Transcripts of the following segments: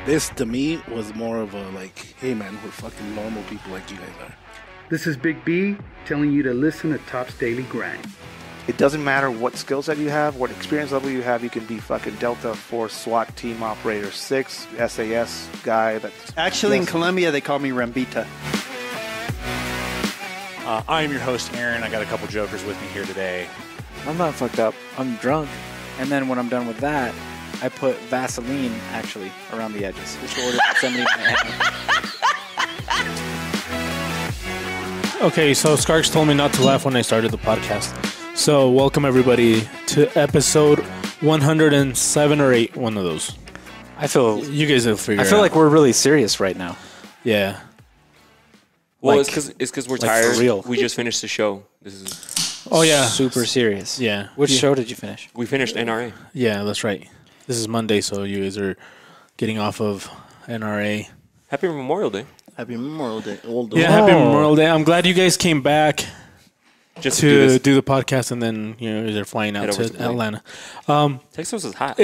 This, to me, was more of a like, hey man, we're fucking normal people like you guys are. This is Big B telling you to listen to Top's Daily Grind. It doesn't matter what skill set you have, what experience level you have. You can be fucking Delta Force SWAT Team Operator 6, SAS guy. Actually, in Colombia, they call me Rambita. I am your host, Aaron. I got a couple jokers with me here today. I'm not fucked up. I'm drunk. And then when I'm done with that, I put Vaseline, actually, around the edges. Just ordered somebody Okay, so Skarks told me not to laugh when I started the podcast. So welcome everybody to episode 107 or 8, one of those. You guys will figure it out. I feel like we're really serious right now. Yeah. Well, Like- it's because we're like tired. for real. We just finished the show. This is Oh yeah. Super serious. Yeah. Which Yeah. show did you finish? we finished NRA. Yeah, that's right. This is Monday, so you guys are getting off of NRA. Happy Memorial Day. Happy Memorial Day. Old Yeah, happy Memorial Day. I'm glad you guys came back Just to do the podcast, and then they're flying out Head over to to Plain. Atlanta. Texas is hot.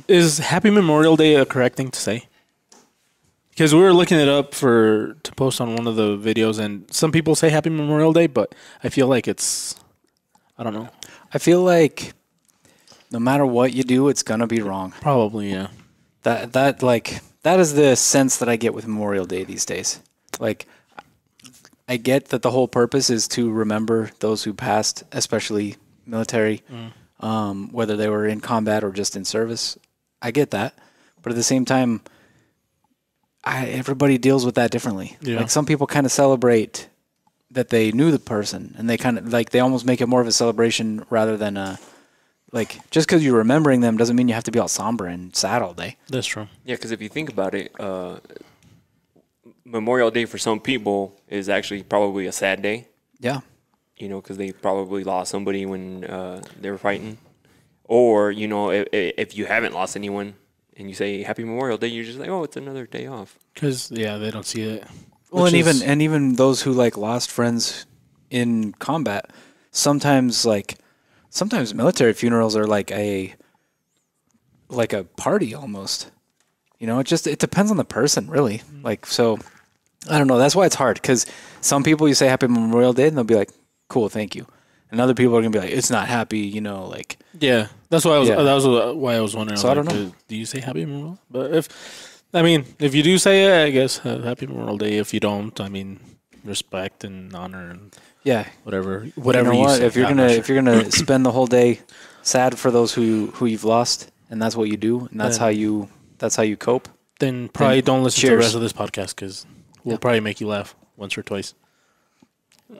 Is Happy Memorial Day a correct thing to say? Because we were looking it up to post on one of the videos, and some people say Happy Memorial Day, but I feel like I don't know. I feel like no matter what you do, it's gonna be wrong. Probably, yeah. That is the sense that I get with Memorial Day these days. Like, I get that the whole purpose is to remember those who passed, especially military, whether they were in combat or just in service. I get that, but at the same time, everybody deals with that differently. Yeah. Like, some people kind of celebrate that they knew the person, and they kind of they almost make it more of a celebration rather than like, just because you're remembering them doesn't mean you have to be all somber and sad all day. That's true. Yeah, because if you think about it, Memorial Day for some people is actually probably a sad day. Yeah. Because they probably lost somebody when they were fighting. Or, if you haven't lost anyone and you say Happy Memorial Day, you're just like, oh, it's another day off. Because, they don't see it. Well, and even those who lost friends in combat, sometimes military funerals are like a party almost. It depends on the person, really. So I don't know. That's why it's hard, because some people you say Happy Memorial Day and they'll be like, cool, thank you, and other people are gonna be like, it's not happy, Yeah, that's why that was why I was wondering. So I don't know. Do you say Happy Memorial? But if you do say it, I guess Happy Memorial Day. If you don't, respect and honor and whatever You know what? say. If you're gonna spend the whole day sad for those who you've lost, and that's what you do, and that's how you cope, then probably don't listen to the cheers. rest of this podcast, because we'll probably make you laugh once or twice.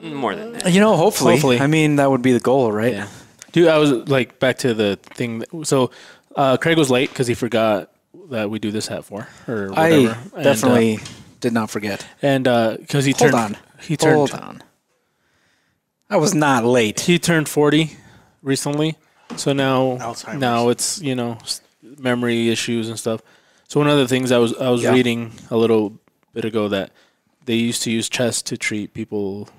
More than that. hopefully. I mean, that would be the goal, right? Yeah. Dude, I was back to the thing. So Craig was late because he forgot that we do this at 4 or whatever. I definitely did not forget. And because he turned Hold on. I was not late. He turned 40 recently, so now Alzheimer's. it's memory issues and stuff. So one of the things I was reading a little bit ago, that they used to use chess to treat people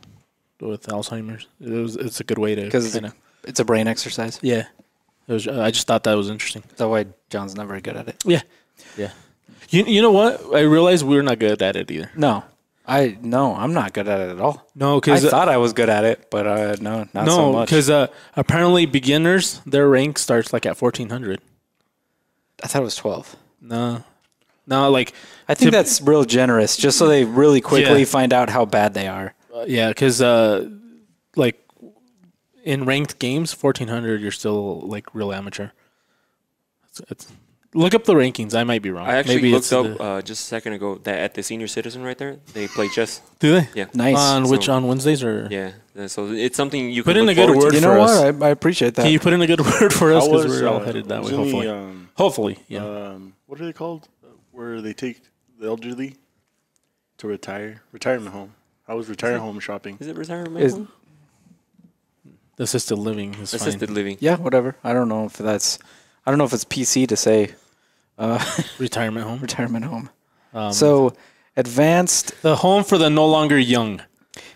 with Alzheimer's. It's a good way to, Because it's a brain exercise. yeah. I just thought that was interesting. That's why John's not very good at it. Yeah. You know what? I realized we're not good at it either. No, I'm not good at it at all. No, I because thought I was good at it, but not so much. because apparently beginners, their rank starts at 1400. I thought it was 12. No, I think that's real generous, just so they really quickly Yeah. find out how bad they are. yeah, because in ranked games, 1400, you're still real amateur. It's look up the rankings. I might be wrong. I actually Maybe looked it's up just a second ago that at the Senior Citizen right there, they play chess. Do they? Yeah. Nice. On Wednesdays or? Yeah. So it's something you Put can in look a good forward word to. You for know us. what? I appreciate that. Can you put in a good word for us, because we're all I headed that was way? in Hopefully, the, hopefully, yeah. what are they called? Where they take the elderly to retirement home. I was retirement home shopping. Is it retirement? Is- home? Assisted living is Assisted fine. living. Yeah, whatever. I don't know if it's PC to say Retirement home. retirement home. Um, So advanced. the home for the no longer young.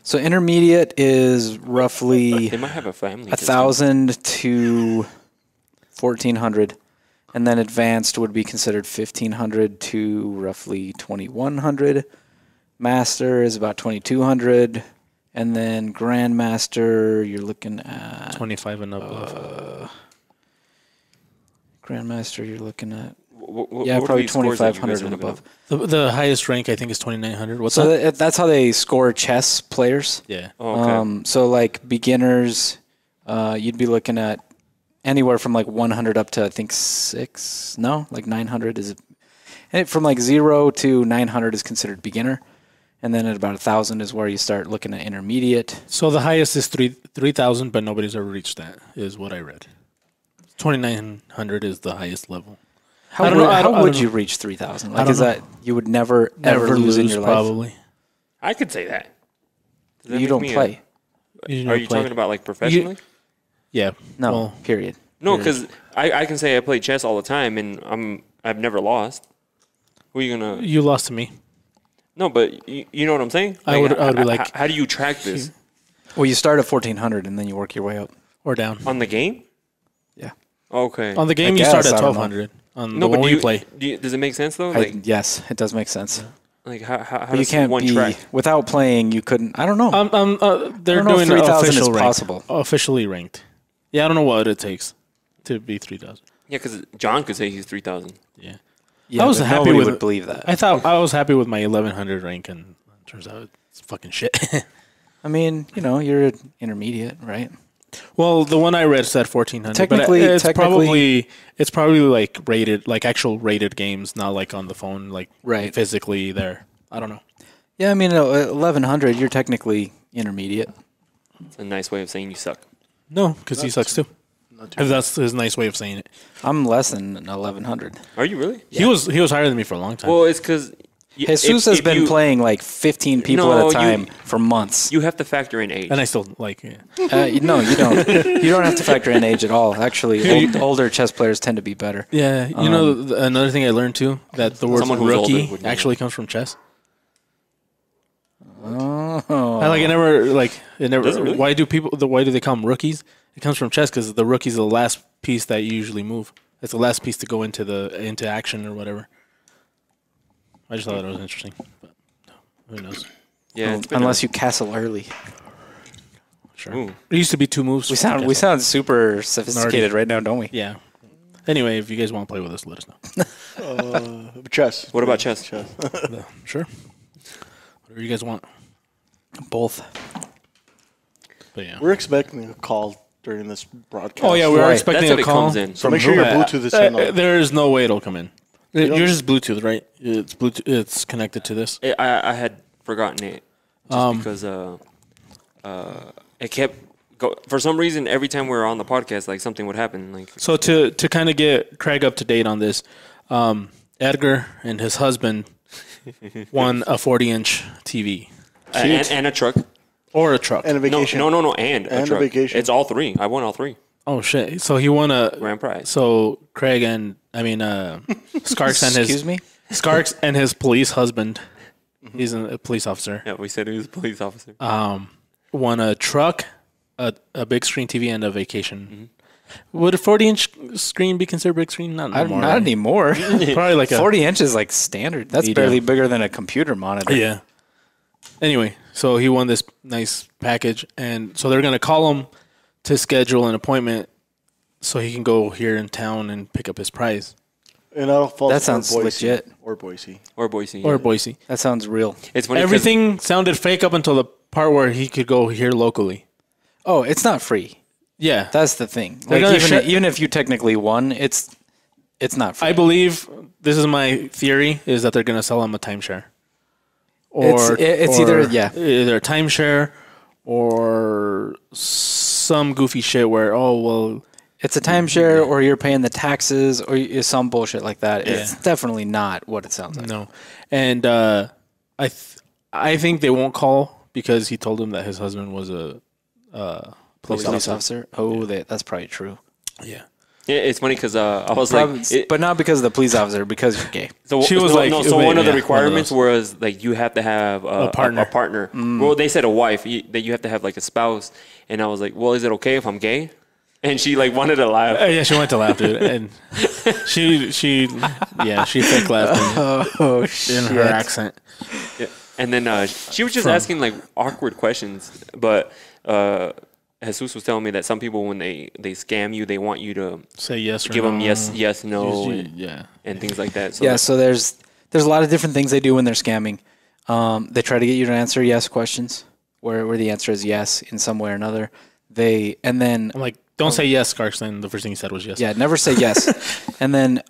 So intermediate is roughly They might have a family. 1,000 to 1,400, And then advanced would be considered 1,500 to roughly 2,100. Master is about 2,200. And then Grandmaster, you're looking at 25 and up. Grandmaster, you're looking at What probably are these scores that you 2,500 guys are and looking above. The highest rank I think is 2,900. What's So that? that's how they score chess players. Yeah. at? Oh, okay. So like beginners, you'd be looking at anywhere from like 100 up to I think 900 is, and from like 0 to 900 is considered beginner, and then at about 1,000 is where you start looking at intermediate. So the highest is 3,000, but nobody's ever reached that, is what I read. 2,900 is the highest level. How I don't know- I don't would know. you reach 3,000? Like, don't is know. that you would never ever lose in your life? probably. I could say that. Does that You make don't me play. Are you talking about like professionally? Yeah. No, Well, period. No, because I can say I play chess all the time and I've never lost. Who are you gonna? you lost to me. No, but you know what I'm saying. I would be like- how do you track this Well, you start at 1,400 and then you work your way up. Or down. on the game? Yeah. Okay. On the game, you guess, start at I don't know. 1,200. On no, the but one do we you play. does it make sense though? Yes, it does make sense. Like how But you does can't one be track? without playing. You couldn't. I don't know. They're I don't know if doing 3,000 is official ranked. possible. Officially ranked. Yeah, I don't know what it takes to be 3,000. Yeah, because John could say he's 3,000. Yeah. Yeah, I was but happy nobody with would it. believe that. I thought I was happy with my 1,100 rank, and it turns out it's fucking shit. I mean, you're an intermediate, right? Well, the one I read said 1,400. Technically- but it's technically- probably like rated, like actual rated games, not like on the phone, like Right. physically there. I don't know. Yeah, I mean, 1,100, you're technically intermediate. It's a nice way of saying you suck. No, because he sucks too. Not too If that's his nice way of saying it. I'm less than 1,100. Are you really? He was higher than me for a long time. Well, it's because Jesus has been playing like 15 people No, at a you- time for months. You have to factor in age. and I still like it. No, you don't. You don't have to factor in age at all. Actually, older chess players tend to be better. Yeah, you know, another thing I learned too, that the word Someone who's older rookie would know. actually comes from chess. Oh. I it never. Does it really? Why do they call them rookies? It comes from chess because the rookie's the last piece that you usually move. It's the last piece to go into action or whatever. I just thought it was interesting, but who knows? yeah, it's been Unless you castle early. Sure. Ooh. It used to be 2 moves. We sound super sophisticated right now, don't we? Yeah. Anyway, if you guys want to play with us, let us know. Chess. What about chess? Sure. Whatever you guys want. Both. But yeah. We're expecting a call during this broadcast. Oh yeah, we were Right. expecting That's a if it call. comes in. So make sure your Bluetooth is turned on. There is no way it'll come in. don't- Yours is Bluetooth, right? It's Bluetooth. It's connected to this. I had forgotten it just because it kept for some reason every time we were on the podcast, like something would happen. Like So to kind of get Craig up to date on this, Edgar and his husband won a 40-inch TV and a truck. or a truck. And a vacation. No, and a And a truck. vacation. It's all three. I won all three. Oh shit! So he won a Grand prize. So Craig and Skarks and his Excuse me? Skarks and his police husband. He's a police officer. Yeah, we said he was a police officer. Won a truck, a big screen TV, and a vacation. Would a 40-inch screen be considered big screen? Not anymore. Not anymore. Probably like 40 inches like standard. That's Medium. barely bigger than a computer monitor. Yeah. Anyway, so he won this nice package, and so they're gonna call him to schedule an appointment so he can go here in town and pick up his prize. And I'll fall That sounds legit. Or Boise. Or Boise. Or yeah. Boise. That sounds real. It's funny 'cause- Everything sounded fake up until the part where he could go here locally. Oh, it's not free. Yeah. That's the thing. They're Like gonna even if you technically won, it's not free. I believe this is my theory is that they're going to sell him a timeshare. Or It's either either a timeshare or some goofy shit where it's a timeshare or you're paying the taxes or some bullshit like that. Yeah. It's definitely not what it sounds like. no. And I think they won't call because he told him that his husband was a police Police officer. officer. Oh, that's probably true. Yeah. Yeah, it's funny because I was But not because of the police officer, because you're gay. So She was like- so one of the yeah, requirements one was like you have to have a partner. A partner. Well, they said a wife that you have to have like a spouse, and I was like, well, is it okay if I'm gay? And she like wanted to laugh. Yeah, she wanted to laugh, dude, and she fake laughed Oh in her accent. Yeah. And then she was just asking like awkward questions. But Jesus was telling me that some people, when they scam you, they want you to Say yes or give no. them yes, no, Yeah. and things like that. So Yeah, so there's a lot of different things they do when they're scamming. They try to get you to answer yes questions, where the answer is yes in some way or another. And then I'm like, don't say yes, Carson. The first thing he said was yes. yeah, never say yes. And then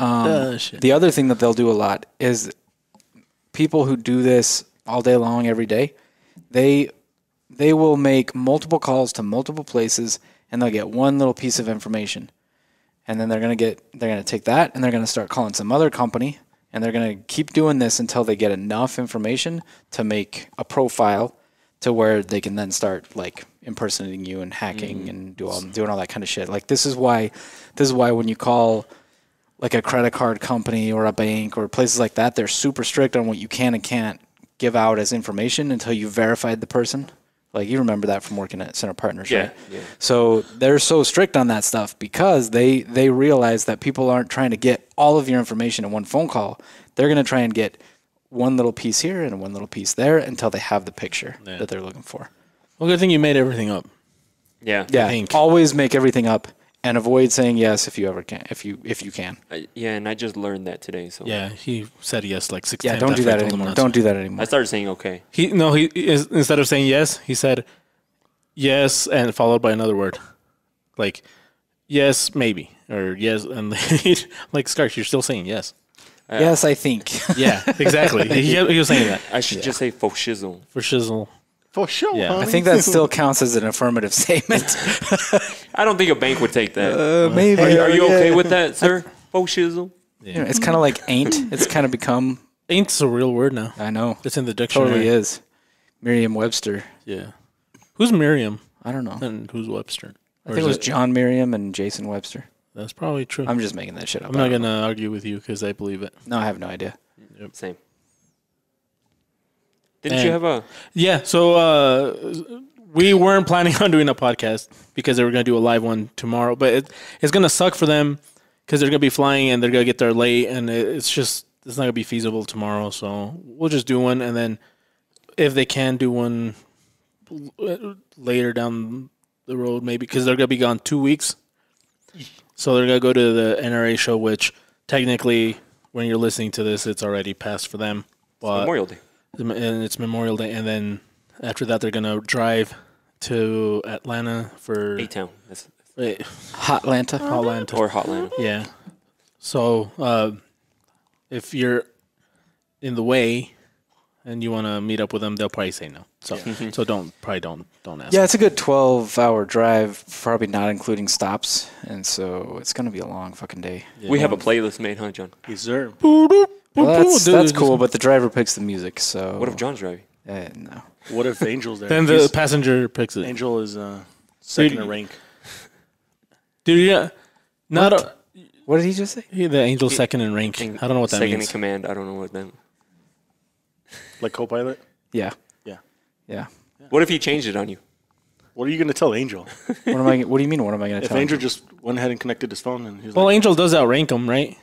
Shit. the other thing that they'll do a lot is people who do this all day long, every day, they will make multiple calls to multiple places, and they'll get one little piece of information, and then they're gonna take that, and they're gonna start calling some other company, and they're gonna keep doing this until they get enough information to make a profile to where they can then start like impersonating you and hacking and doing all that kind of shit. Like this is why when you call like a credit card company or a bank or places like that, they're super strict on what you can and can't give out as information until you verified the person. Like you remember that from working at Center Partners, right? Yeah. So they're so strict on that stuff because they realize that people aren't trying to get all of your information in one phone call. They're going to try and get one little piece here and one little piece there until they have the picture that they're looking for. Well, good thing you made everything up. yeah, Yeah, think. always make everything up and avoid saying yes if you ever can. If you can. Yeah, and I just learned that today. So Yeah, he said yes like 6 Yeah, times. don't do after I that told him anymore. not to. Don't do that I anymore. started saying okay. Instead of saying yes, he said yes and followed by another word, like yes maybe or yes, and like Scarf, you're still saying yes. Yes, I think. Yeah, exactly. he was saying that I should just say faux shizzle. for shizzle. For sure. Yeah. I think that still counts as an affirmative statement. I don't think a bank would take that. Maybe. Are you okay with that, sir? Faux shizzle. You know, it's kind of like ain't. It's kind of become. Ain't's a real word now. I know. It's in the dictionary. Totally is. Merriam-Webster. Yeah. Who's Miriam I don't know. and who's Webster? I think it was John Merriam and Jason Webster. That's probably true. I'm just making that shit up. I'm not gonna argue with you because I believe it. No, I have no idea. Same. Didn't you have a? Yeah. So we weren't planning on doing a podcast because they were gonna do a live one tomorrow, but it's gonna suck for them because they're gonna be flying and they're gonna get there late, and it's not gonna be feasible tomorrow. So we'll just do one, and then if they can do one later down the road, maybe because they're gonna be gone 2 weeks. So they're going to go to the NRA show, which technically, when you're listening to this, it's already passed for them. But Memorial Day. And it's Memorial Day. And then after that, they're going to drive to Atlanta for... A-Town. That's, Hotlanta. Atlanta. or Hotlanta. Yeah. So if you're in the way and you want to meet up with them, they'll probably say no. So don't ask. Yeah, it's a good 12-hour drive, probably not including stops, and so it's gonna be a long fucking day. We have a playlist made, huh, John? Yes, sir. Well, that's Dude, cool, but the driver picks the music. So What if John's driving? No. What if Angel's there? Then the passenger picks it. Angel is second Dude, in rank. Dude, yeah. What did he just say? The Angel's second in rank. I don't know what that Second means. in command. I don't know what that meant. Like co-pilot? Yeah. Yeah. Yeah. What if he changed it on you? What are you going to tell Angel? What do you mean? What am I gonna If tell him? Angel just went ahead and connected his phone and he's Well, like, Angel does outrank him, right?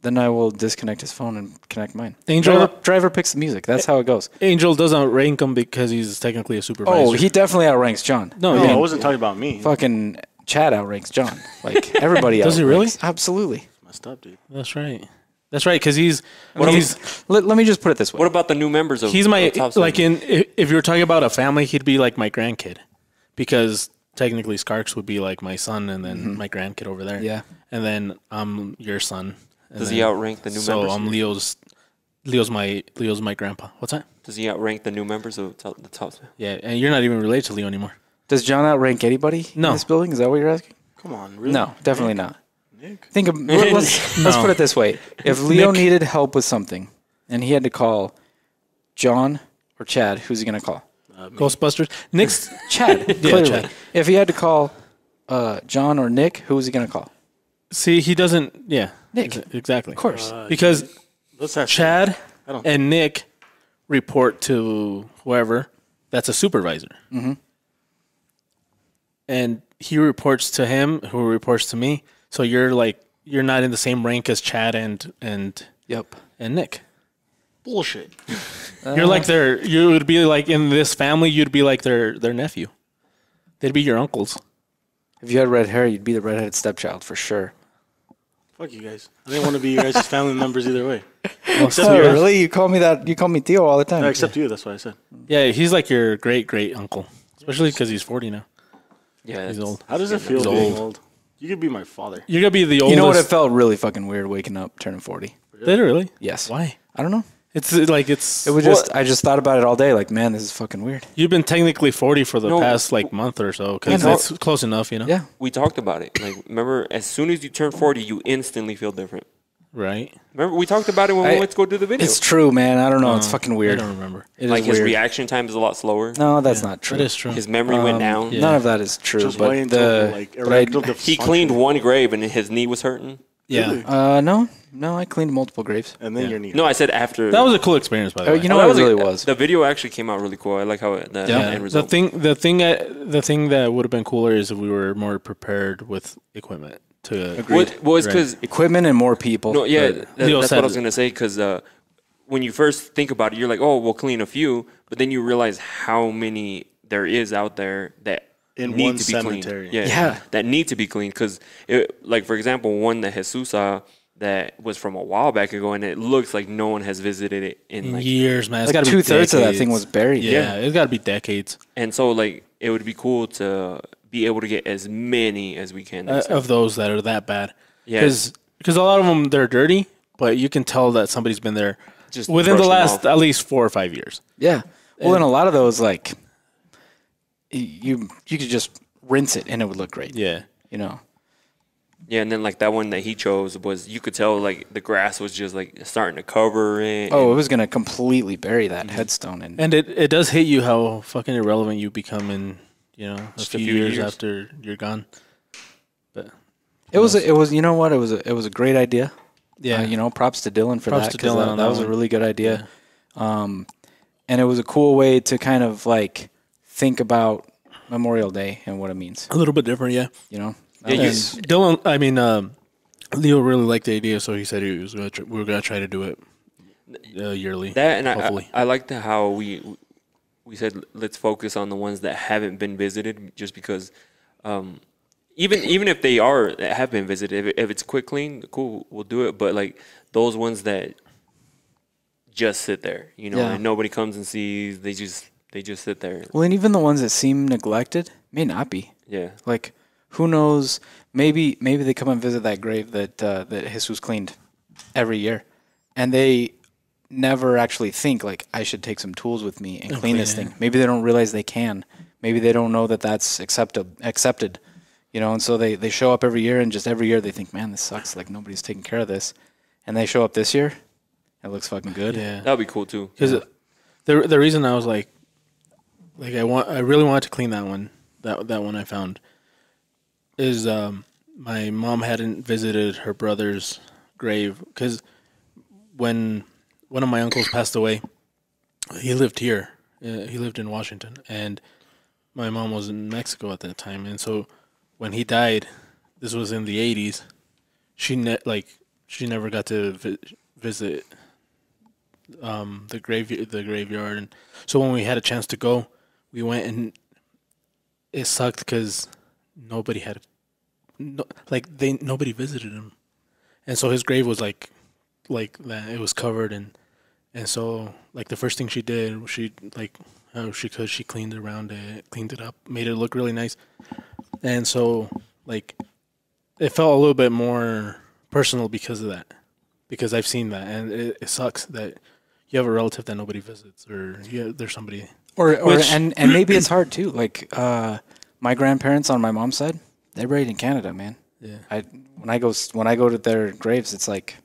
Then I will disconnect his phone and connect mine. Angel- Driver picks the music. That's how it goes. Angel does outrank him because he's technically a supervisor. Oh, he definitely outranks John. No, no, yeah. I wasn't talking about me. Fucking Chad outranks John. Like everybody. Does he really? outranks. Absolutely. Messed up, dude. That's right. That's right, because he's Let me just put it this way. What about the new members of he's my of Top like Seven? if you're talking about a family, he'd be like my grandkid, because technically Skarks would be like my son, and then my grandkid over there. Yeah. and then I'm your son. And Does then, he outrank the new so members? I'm Leo's my grandpa. What's that? Does he outrank the new members of the Top Seven? Yeah, and you're not even related to Leo anymore. Does John outrank anybody No. in this building? Is that what you're asking? Come on, really? No, definitely not. Nick? Think of let's put it this way: if Leo needed help with something, and he had to call John or Chad, who's he gonna call? Ghostbusters. Nick's Chad. Clearly. Chad. If he had to call John or Nick, who was he gonna call? see, he doesn't. Yeah, Nick. exactly. Of course. Because Let's ask Chad I don't- and Nick report to whoever that's a supervisor. and he reports to him, who reports to me. So you're not in the same rank as Chad and Yep. Nick. Bullshit. You're like you would be like in this family, you'd be like their nephew. They'd be your uncles. If you had red hair, you'd be the redheaded stepchild for sure. Fuck you guys. I didn't want to be your guys' family members either way. Oh, really? You call me that? You call me Theo all the time. No, except you. That's what I said. Yeah, he's like your great uncle, especially because he's 40 now. Yeah, He's old. How does it feel He's being old. old? You could be my father. You're gonna be the oldest. You know what? It felt really fucking weird waking up, turning 40. Did it really? Yes. Why? I don't know. It's like it's. It was just. I just thought about it all day. Like, man, this is fucking weird. You've been technically 40 for the No. past like month or so because Yeah, no. that's close enough, you know. Yeah. we talked about it. Like, remember, as soon as you turn 40, you instantly feel different. Right. Remember, we talked about it when we went to go do the video. It's true, man. I don't know. It's fucking I weird. don't remember. It Like is his weird. reaction time is a lot slower. No, that's not true. That is true. His memory went down. yeah. None of that is true. Just but wait until but I- erectile He dysfunction. cleaned one grave and his knee was hurting. Yeah. no, I cleaned multiple graves. and then your knee. No, I said after. That was a cool experience, by the Oh, way. you know that what it really like- was. The video actually came out really cool. I like how the end The result. thing that would have been cooler is if we were more prepared with equipment to. Well, it's because Equipment and more people. no, yeah, Leo that's said what I was it. gonna say. Because when you first think about it, you're like, oh, we'll clean a few, but then you realize how many there is out there that In need one to be cemetery. cleaned. Yeah. that need to be cleaned. Because, like for example, one that Jesus saw that was from a while back ago, and it looks like no one has visited it in like. Years, man. It's Like gotta be 2/3 of that decades. thing was buried. Yeah, it's got to be decades And so, like, it would be cool to be able to get as many as we can. of those that are that bad. Yeah. Because a lot of them they're dirty, but you can tell that somebody's been there Just within the brush them last off. at least 4 or 5 years. Yeah. Well, and a lot of those, like, you could just rinse it and it would look great. Yeah. You know. Yeah, and then like that one that he chose was you could tell like the grass was just like starting to cover it. Oh, it was gonna completely bury that headstone and And it does hit you how fucking irrelevant you become in a Just a few few years years. after you're gone. But it was you know what, it was a great idea. yeah, Props to Dylan for Props that, to 'cause Dylan on that that was a one. really good idea. And it was a cool way to kind of like think about Memorial Day and what it means, a little bit different. Yeah, you know. Yeah, you- and Dylan. I mean, Leo really liked the idea, so he said we were gonna try to do it yearly. that and hopefully. I liked how we said let's focus on the ones that haven't been visited, just because even if they have been visited, if it's quick clean, cool, we'll do it. But like those ones that just sit there, Yeah. and nobody comes and sees, they just sit there. Well, and even the ones that seem neglected may not be. Yeah. Like, who knows? Maybe they come and visit that grave that Jesus cleaned every year, and they never actually think like I should take some tools with me and clean this thing. Maybe they don't realize they can. Maybe they don't know that that's accepted. And so they show up every year, and just every year they think, man, this sucks. Like nobody's taking care of this, and they show up this year. It looks fucking good. Yeah, That'd be cool too. because the reason I was like I really wanted to clean that one. That one I found is my mom hadn't visited her brother's grave because when one of my uncles passed away, he lived here. He lived in Washington, and my mom was in Mexico at that time. And so when he died, this was in the 80s. She never got to visit the graveyard, and so when we had a chance to go, we went, and it sucked because nobody visited him, and so his grave was like that. It was covered, and so like the first thing she did, she she cleaned around it, cleaned it up, made it look really nice, and so like it felt a little bit more personal because of that, because I've seen that, and it sucks that you have a relative that nobody visits, or there's somebody. And maybe it's hard too. Like my grandparents on my mom's side, they're buried in Canada, man. Yeah. When I go to their graves, it's like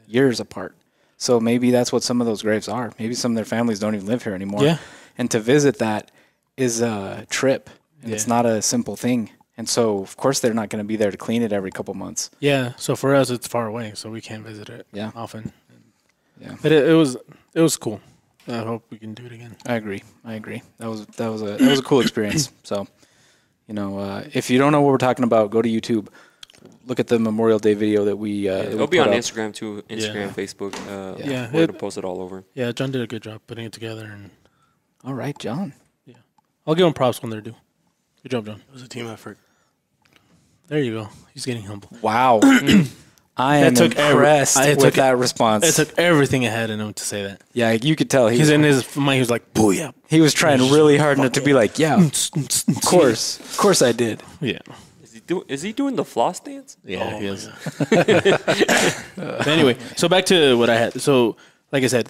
years apart. So maybe that's what some of those graves are. Maybe some of their families don't even live here anymore. Yeah. And to visit that is a trip, and it's not a simple thing. And so of course they're not going to be there to clean it every couple months. Yeah, so for us it's far away, so we can't visit it often. Yeah. But it was cool. I hope we can do it again. I agree. That was a cool experience. So, if you don't know what we're talking about, go to YouTube. Look at the Memorial Day video that we. It'll be on Instagram too. Instagram, Facebook. Yeah. We're gonna post it all over. Yeah, John did a good job putting it together, and All right, John. I'll give him props when they're due. Good job, John. It was a team effort. There you go. He's getting humble. Wow. I am impressed with that response. It took everything ahead in him to say that. Yeah, you could tell He's in his mind. He was like, "Booyah!" he was trying really hard not to be like, yeah, of course I did. Yeah, Is he doing the floss dance? yeah, he is. But anyway, so back to what I had. So, like I said,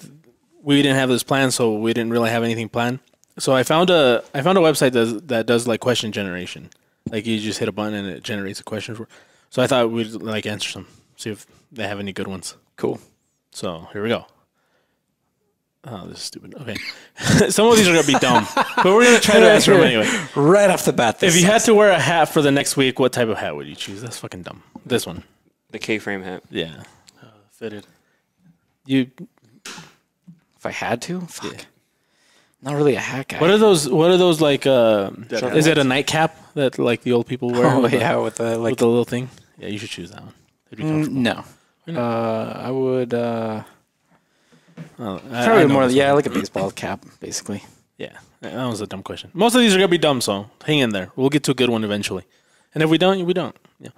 we didn't have this plan, so we didn't really have anything planned. So I found a website that does like question generation. Like you just hit a button and it generates a question. So I thought we'd like answer some, see if they have any good ones. Cool. So here we go. Oh, this is stupid. Okay. Some of these are going to be dumb, but we're going to try to answer them anyway. Right off the bat. If you had to wear a hat for the next week, what type of hat would you choose? That's fucking dumb. This one. The K-frame hat. Yeah. Fitted. You. If I had to, fuck. Not really a hat guy. What are those like? Is it a nightcap that like the old people wear? Oh with yeah, with the with the little thing. Yeah, you should choose that one. It'd be comfortable. No. I would. I Probably know more. this Yeah, one. like a baseball cap, basically. Yeah, that was a dumb question. Most of these are gonna be dumb, so hang in there. We'll get to a good one eventually. And if we don't, we don't. Yeah.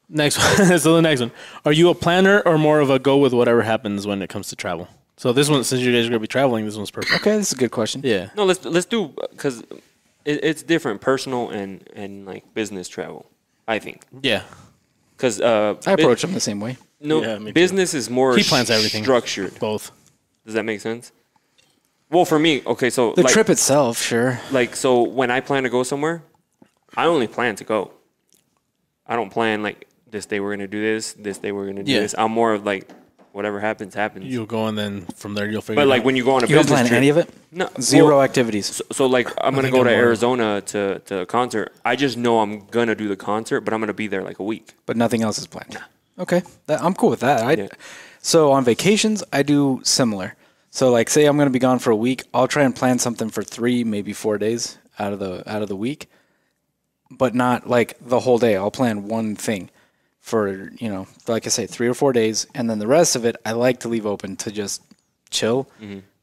Next one. So the next one. Are you a planner or more of a go with whatever happens when it comes to travel? So this one, since you guys are gonna be traveling, this one's perfect. Okay, this is a good question. Yeah. No, let's do because it's different, personal and like business travel. I think Yeah. because I approach them the same way. No, Yeah, me too. business is more He plans everything. structured. Both. Does that make sense? Well, for me, okay, so The trip itself, sure. so when I plan to go somewhere, I only plan to go. I don't plan like this day we're gonna do this day we're gonna do Yeah. this. I'm more of like whatever happens. You'll go and then from there you'll figure. But it like out. when you go on a You don't business plan trip, any of it? no Zero well, activities. So like I'm gonna think go I'm to more- Arizona to a concert. I just know I'm gonna do the concert, but I'm gonna be there like a week. But nothing else is planned. Okay, I'm cool with that. Yeah. So on vacations, I do similar. So like, say I'm going to be gone for a week, I'll try and plan something for 3, maybe 4 days out of the week, but not like the whole day. I'll plan one thing for like I say, 3 or 4 days, and then the rest of it I like to leave open to just chill,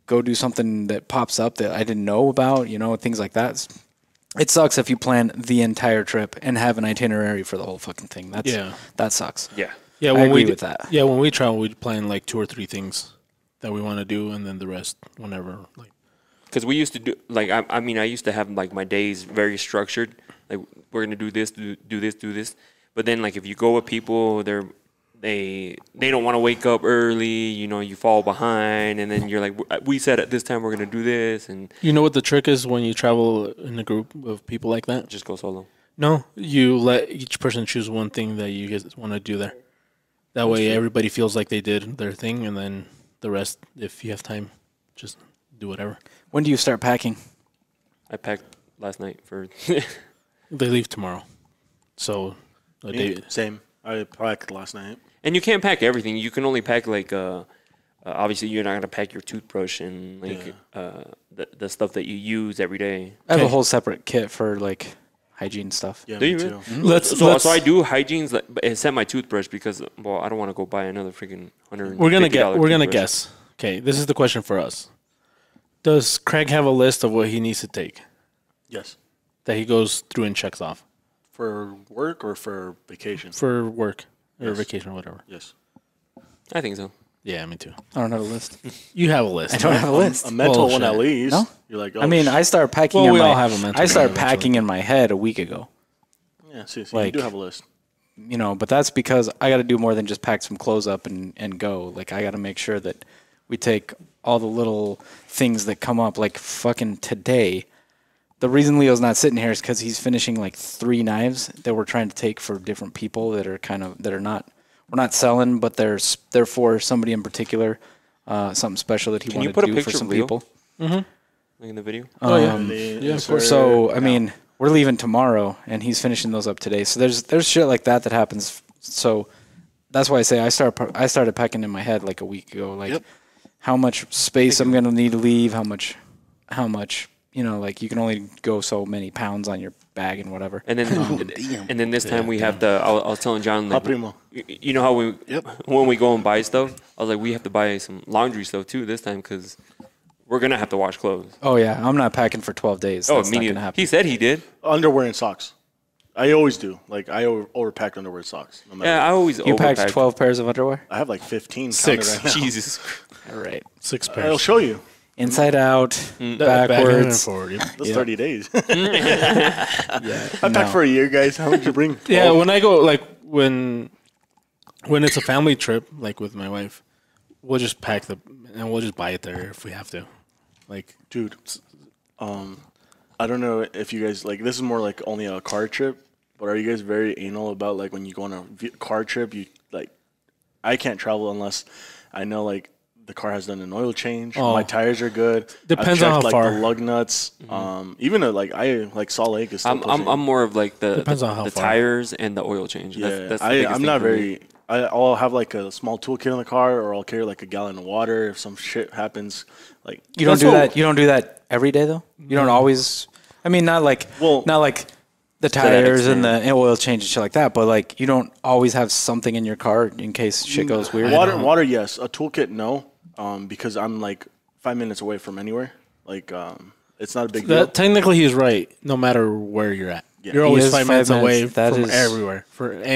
go do something that pops up that I didn't know about, things like that. It sucks if you plan the entire trip and have an itinerary for the whole fucking thing. That sucks. Yeah. Yeah, I when agree we with that. Yeah, when we travel, we plan like 2 or 3 things that we want to do, and then the rest whenever. Like, Because we used to do like I mean I used to have like my days very structured. Like we're gonna do this, do this. But then like if you go with people, they don't want to wake up early. You fall behind, and then you're like, we said at this time we're gonna do this, and you know what the trick is when you travel in a group of people like that? just go solo. No, you let each person choose one thing that you guys want to do there. That way, everybody feels like they did their thing, and then the rest, if you have time, just do whatever. When do you start packing? I packed last night for. They leave tomorrow, so a day. Same. I packed last night. And you can't pack everything. You can only pack like obviously you're not gonna pack your toothbrush and like the stuff that you use every day. I have a Okay. whole separate kit for like hygiene stuff. Yeah, Do me you too. really? Let's. So I do hygienes, like, except my toothbrush because I don't want to go buy another freaking $150 We're gonna toothbrush. guess. Okay, this is the question for us. Does Craig have a list of what he needs to take Yes. that he goes through and checks off For work or for vacation? for work or Yes. vacation or whatever? Yes. I think so. Yeah, me too. I don't have a list. You have a list. I don't have a list. A mental one Bullshit. at least. No? You're like, I mean, I started packing. Well, in we my, all have a mental I started one eventually. packing in my head a week ago. yeah, see, like- you do have a list. But that's because I got to do more than just pack some clothes up and go. Like, I got to make sure that we take all the little things that come up. Like, fucking today, the reason Leo's not sitting here is because he's finishing like 3 knives that we're trying to take for different people that are not, we're not selling, but they're for somebody in particular, something special that he Can you wanted put to a do picture for of some Leo? people. Like in the video. Oh, yeah. Yeah, of course. So, I mean, we're leaving tomorrow, and he's finishing those up today. So there's shit like that happens. So that's why I say I started packing in my head like a week ago. Like, Yep. how much space I'm gonna need to leave, how much you know, like you can only go so many pounds on your bag and whatever. And then this time we have to. I was telling John, like, Primo. you know how when we go and buy stuff, I was like, we have to buy some laundry stuff too this time because we're gonna have to wash clothes. Oh yeah, I'm not packing for 12 days. Oh, That's me not neither. gonna happen. He said he did. Underwear and socks. I always do. Like I overpack underwear and socks. No matter Yeah, I always You packed overpack. 12 pairs of underwear? I have like 15. Six. counted right now. Jesus. All right. 6 I'll pairs. show you. Inside out, Backward and backwards. forward. Yep. That's 30 days. Yeah, I packed for a year, guys. How much you bring? Yeah, 12? when I go, like, when it's a family trip, like with my wife, we'll just pack and we'll just buy it there if we have to. Like, Dude, I don't know if you guys, like, this is more like only a car trip, but are you guys very anal about, like, when you go on a car trip, you, like, I can't travel unless I know, like, the car has done an oil change. Oh. My tires are good. Depends I've on how checked, like, far. the lug nuts. Even though, like, Salt Lake is still I'm more of like Depends on how the far. tires and the oil change. Yeah, That's the biggest I'm thing not for me. very. I'll have like a small toolkit in the car, or I'll carry like a gallon of water if some shit happens. Like You don't that's do all- that. You don't do that every day though. You don't always. I mean, not like the that tires and extent. the oil change and shit like that. But like, you don't always have something in your car in case shit goes weird. Water, yes. A toolkit, no. Because I'm like 5 minutes away from anywhere. Like, it's not a big deal. technically, he's right. No matter where you're at, Yeah. you're He always is 5 5 minutes away minutes. That from is- everywhere,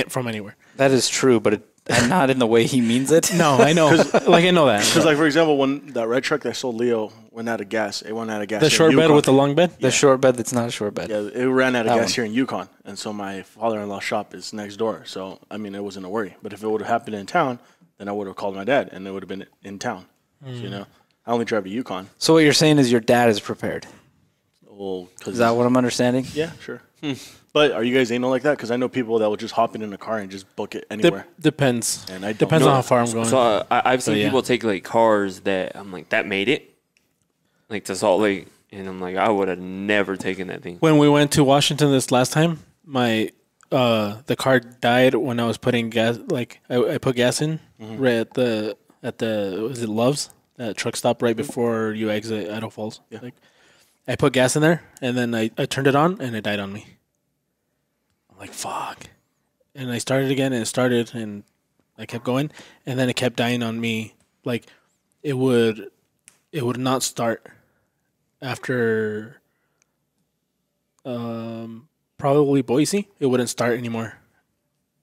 from anywhere. That is true, but and not in the way he means it. No, I know. Like, I know that. Because, like, for example, when that red truck that I sold Leo went out of gas, it went out of gas. The here in short bed Yukon. with the long bed? The short bed that's not a short bed. Yeah, it ran out of That gas one. here in Yukon, and so my father-in-law's shop is next door. So I mean, it wasn't a worry. But if it would have happened in town, then I would have called my dad, and it would have been in town. So, you know, I only drive to Yukon. So what you're saying is your dad is prepared. Well, Is that what I'm understanding? Yeah, sure. But are you guys anal like that? Because I know people that will just hop in a car and just book it anywhere. Depends. And I don't Depends know. on how far I'm going. So I've seen yeah. people take like cars that I'm like that made it, like to Salt Lake, and I'm like I would have never taken that thing. When we went to Washington this last time, my the car died when I was putting gas. Like I put gas in right at the was it Love's, that truck stop right before you exit Idaho Falls. Yeah. Like, I put gas in there and then I turned it on and it died on me. I'm like, fuck. And I started again and it started and I kept going and then it kept dying on me. Like it would not start after probably Boise. It wouldn't start anymore.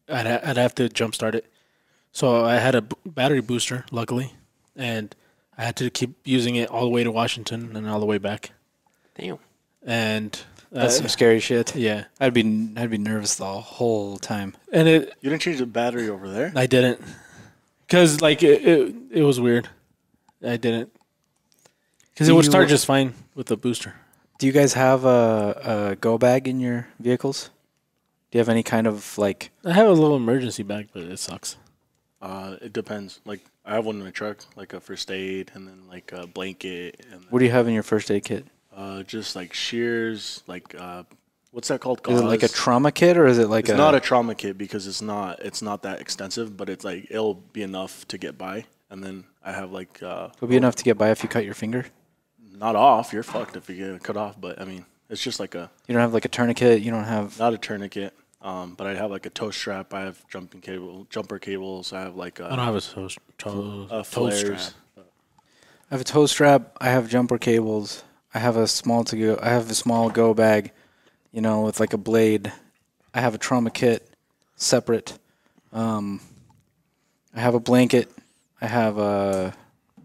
I'd have to jump start it. So I had a battery booster, luckily, and I had to keep using it all the way to Washington and all the way back. Damn. And That's some scary shit. yeah, I'd be nervous the whole time. and it You didn't change the battery over there? I didn't, cause like it was weird. I didn't, cause it would start just fine with the booster. Do you guys have a go bag in your vehicles? Do you have any kind of like? I have a little emergency bag, but it sucks. It depends. Like, I have one in my truck, like a first aid, and then like a blanket, and What do you have in your first aid kit? just like shears, like what's that called? Is it like a Gauze. trauma kit or is it like It's not a trauma kit because it's not that extensive, but it's like it'll be enough to get by. And then I have like It'll be enough to get by if you cut your finger. not off. You're fucked if you get it cut off. But I mean, it's just like a You don't have like a tourniquet. You don't have. not a tourniquet. But I have like a toe strap. I have jumper cables. I have like I don't have a toe flares. strap. I have a toe strap. I have jumper cables. I have a small go bag, you know, with like a blade. I have a trauma kit, separate. I have a blanket. I have a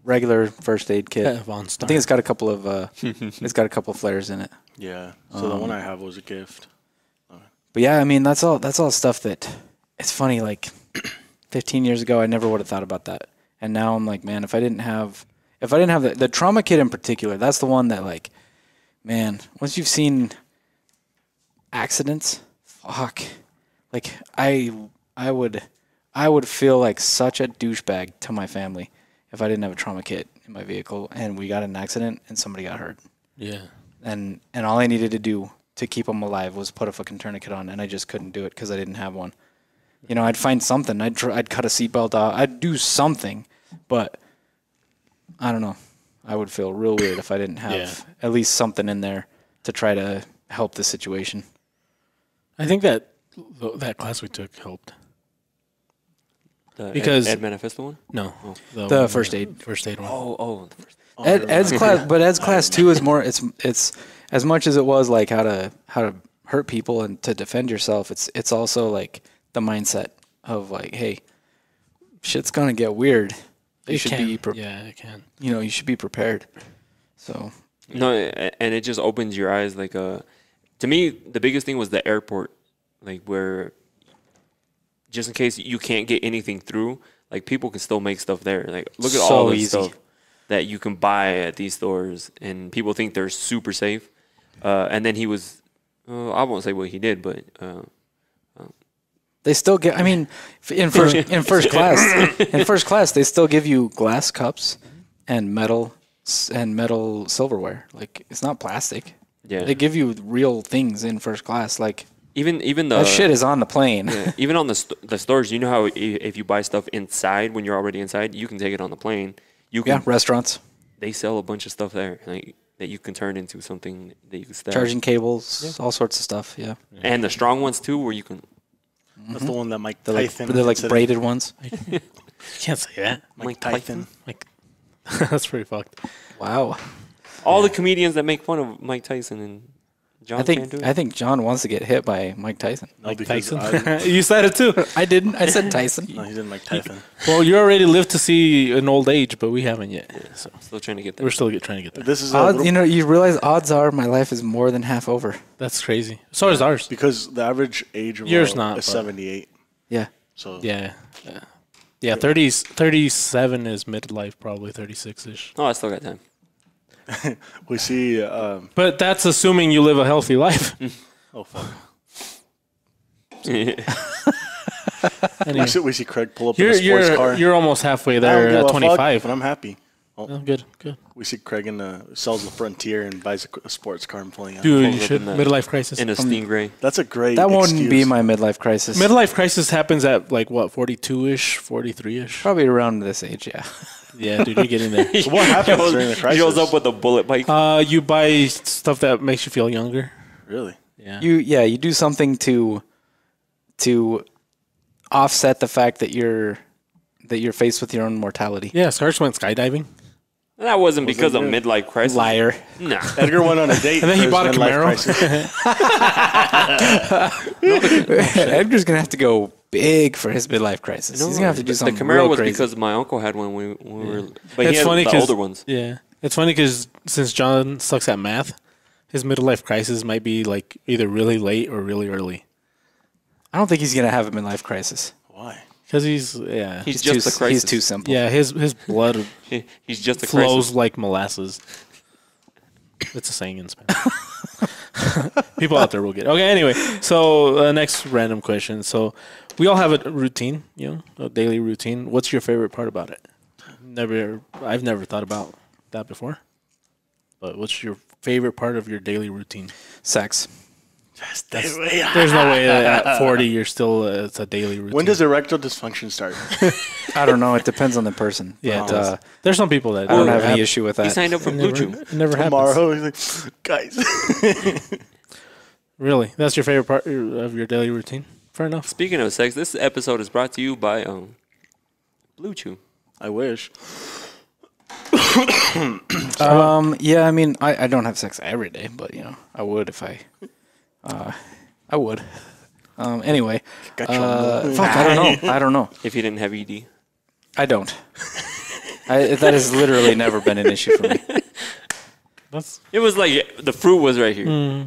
regular first aid kit. Yeah, Von I Starr. think it's got a couple of flares in it. Yeah. So the one I have was a gift. But yeah, I mean that's all stuff that it's funny. Like 15 years ago, I never would have thought about that, and now I'm like, man, if I didn't have the trauma kit in particular, that's the one that like, man, once you've seen accidents, fuck, like I would feel like such a douchebag to my family if I didn't have a trauma kit in my vehicle and we got in an accident and somebody got hurt, Yeah. and all I needed to do to keep them alive was put a fucking tourniquet on, and I just couldn't do it because I didn't have one. You know, I'd find something. I'd cut a seatbelt off. I'd do something, but I don't know. I would feel real weird if I didn't have at least something in there to try to help the situation. I think that class we took helped. The Because- Ed Manifesto one? No, The first aid. First aid one. Oh, the first. Ed's class, but Ed's class too is more. It's as much as it was like how to hurt people and to defend yourself. It's also like the mindset of like, hey, shit's gonna get weird. You It should can. be, Yeah, it can. you should be prepared. So No, and it just opens your eyes. Like, to me, the biggest thing was the airport, like where, just in case you can't get anything through, like people can still make stuff there. Like, look at So all this easy. stuff that you can buy at these stores, and people think they're super safe. And then he was, I won't say what he did, but they still get. I mean, in first class, they still give you glass cups and metal silverware. Like it's not plastic. yeah, They give you real things in first class. Like even the that shit is on the plane. yeah, even on the stores. You know how if you buy stuff inside when you're already inside, you can take it on the plane. You can. Yeah, restaurants, They sell a bunch of stuff there, like that you can turn into something that you can stash. charging cables, all sorts of stuff. Yeah, And the strong ones too, where you can. That's the one that Mike they're like, Tyson. they're like instead of braided ones. You can't say that. Mike Tyson. Like, that's pretty fucked. Wow. All the comedians that make fun of Mike Tyson and John can't do it. I think John wants to get hit by Mike Tyson. No, Like because Tyson. You said it too. I didn't. I said Tyson. No, he's in Mike Tyson. Well, you already lived to see an old age, but we haven't yet. So Still trying to get there. we're still trying to get there. This is Odds, you realize odds are my life is more than half over. That's crazy. So is ours. because the average age of Yours not, is but- 78. Yeah. So Yeah. Yeah, 37 is midlife, probably 36-ish. Oh, I still got time. we see. But that's assuming you live a healthy life. Oh fuck. Anyway, We see Craig pull up in a sports car. you're almost halfway I don't there give a at fuck, 25. but I'm happy. Oh, good. We see Craig sells the Frontier and buys a sports car and pulling out. Dude, Pulls you up should. in the- Midlife crisis. In a Stingray. That's a great. That wouldn't excuse. be my midlife crisis. Midlife crisis happens at like what, 42-ish, 43-ish? Probably around this age, yeah. Yeah, dude, you're getting there. So what happens during the crisis? Shows up with a bullet bike. You buy stuff that makes you feel younger. Really? Yeah. You do something to offset the fact that you're faced with your own mortality. Yeah, Sarge went skydiving. That wasn't because of it? midlife crisis. Liar. Nah. Edgar went on a date. And then he for his bought a midlife Camaro. crisis. Edgar's gonna have to go big for his midlife crisis. He's gonna have to do something The Camaro real was crazy. because my uncle had one when we were. But It's he had funny the 'cause- older ones. Yeah. It's funny because since John sucks at math, his midlife crisis might be like either really late or really early. I don't think he's gonna have a midlife crisis. Why? Because he's He's too, just a crisis. He's too simple. yeah, his blood He's just a flows crisis. like molasses. It's a saying in Spanish. People out there will get it. Okay, anyway. So next random question. So we all have a routine, a daily routine. What's your favorite part about it? I've never thought about that before. But what's your favorite part of your daily routine? Sex. There's no way that at 40 you're still it's a daily routine. When does erectile dysfunction start? I don't know. It depends on the person. Yeah, But, it does. There's some people that I don't have have any issue with He that. signed up for Blue Chew. It never happens. Tomorrow, he's like, guys. Really? That's your favorite part of your daily routine? Fair enough. Speaking of sex, this episode is brought to you by Blue Chew. I wish. Yeah, I mean, I don't have sex every day, but I would if I would. Anyway, Got you on the- fuck, I don't know. If you didn't have ED. I don't. That has literally never been an issue for me. It was like the fruit was right here.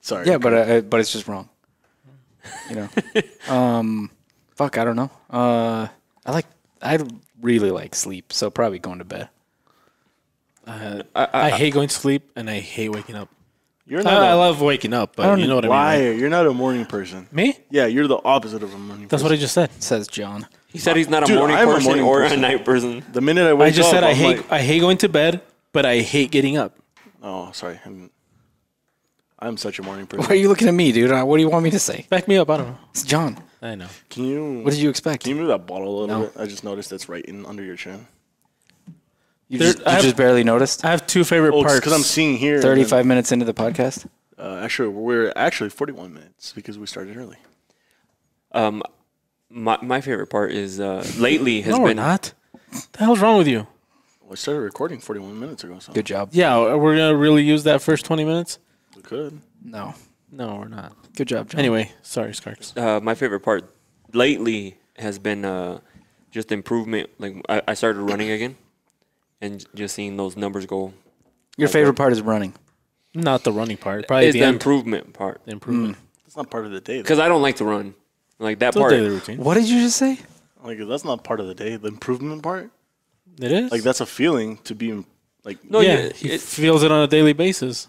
Sorry. Yeah, but it's just wrong. Fuck, I don't know. I really like sleep, so probably going to bed. I hate going to sleep and I hate waking up. You're not I a love waking up, but you know what I mean. liar. Right? You're not a morning person. Me? Yeah, you're the opposite of a morning That's person. what I just said. Says John. He said he's not a Dude, morning I'm a person morning or person. a night person. The minute I wake I just up, said I'm I hate going to bed, but I hate getting up. Oh, sorry. I'm such a morning Why person. are you looking at me, dude? What do you want me to say? Back me up. I don't know. It's John. I know. Can you? What did you expect? Can you move that bottle a little No. bit? I just noticed that's right in under your chin. You There- just, you just barely noticed. I have two favorite Oh, parts. because I'm seeing here. 35 minutes into the podcast. Actually, we're actually 41 minutes because we started early. My favorite part is lately has No, we're been not. The hell's wrong with you? We started recording 41 minutes ago, so Good job. Yeah, we're gonna really use that first 20 minutes. we could. No. No, we're not. Good job, John. Anyway, sorry, Skarks. my favorite part lately has been just improvement. Like I started running again, and just seeing those numbers go. Your favorite part is running. Not the running part. Probably It's the the end. improvement part The improvement. That's not part of the day. Though. because I don't like to run. Like that It's a part. daily routine. What did you just say? Like that's not part of the day. The improvement part, It is. like that's a feeling to be like. No, yeah, he feels it on a daily basis.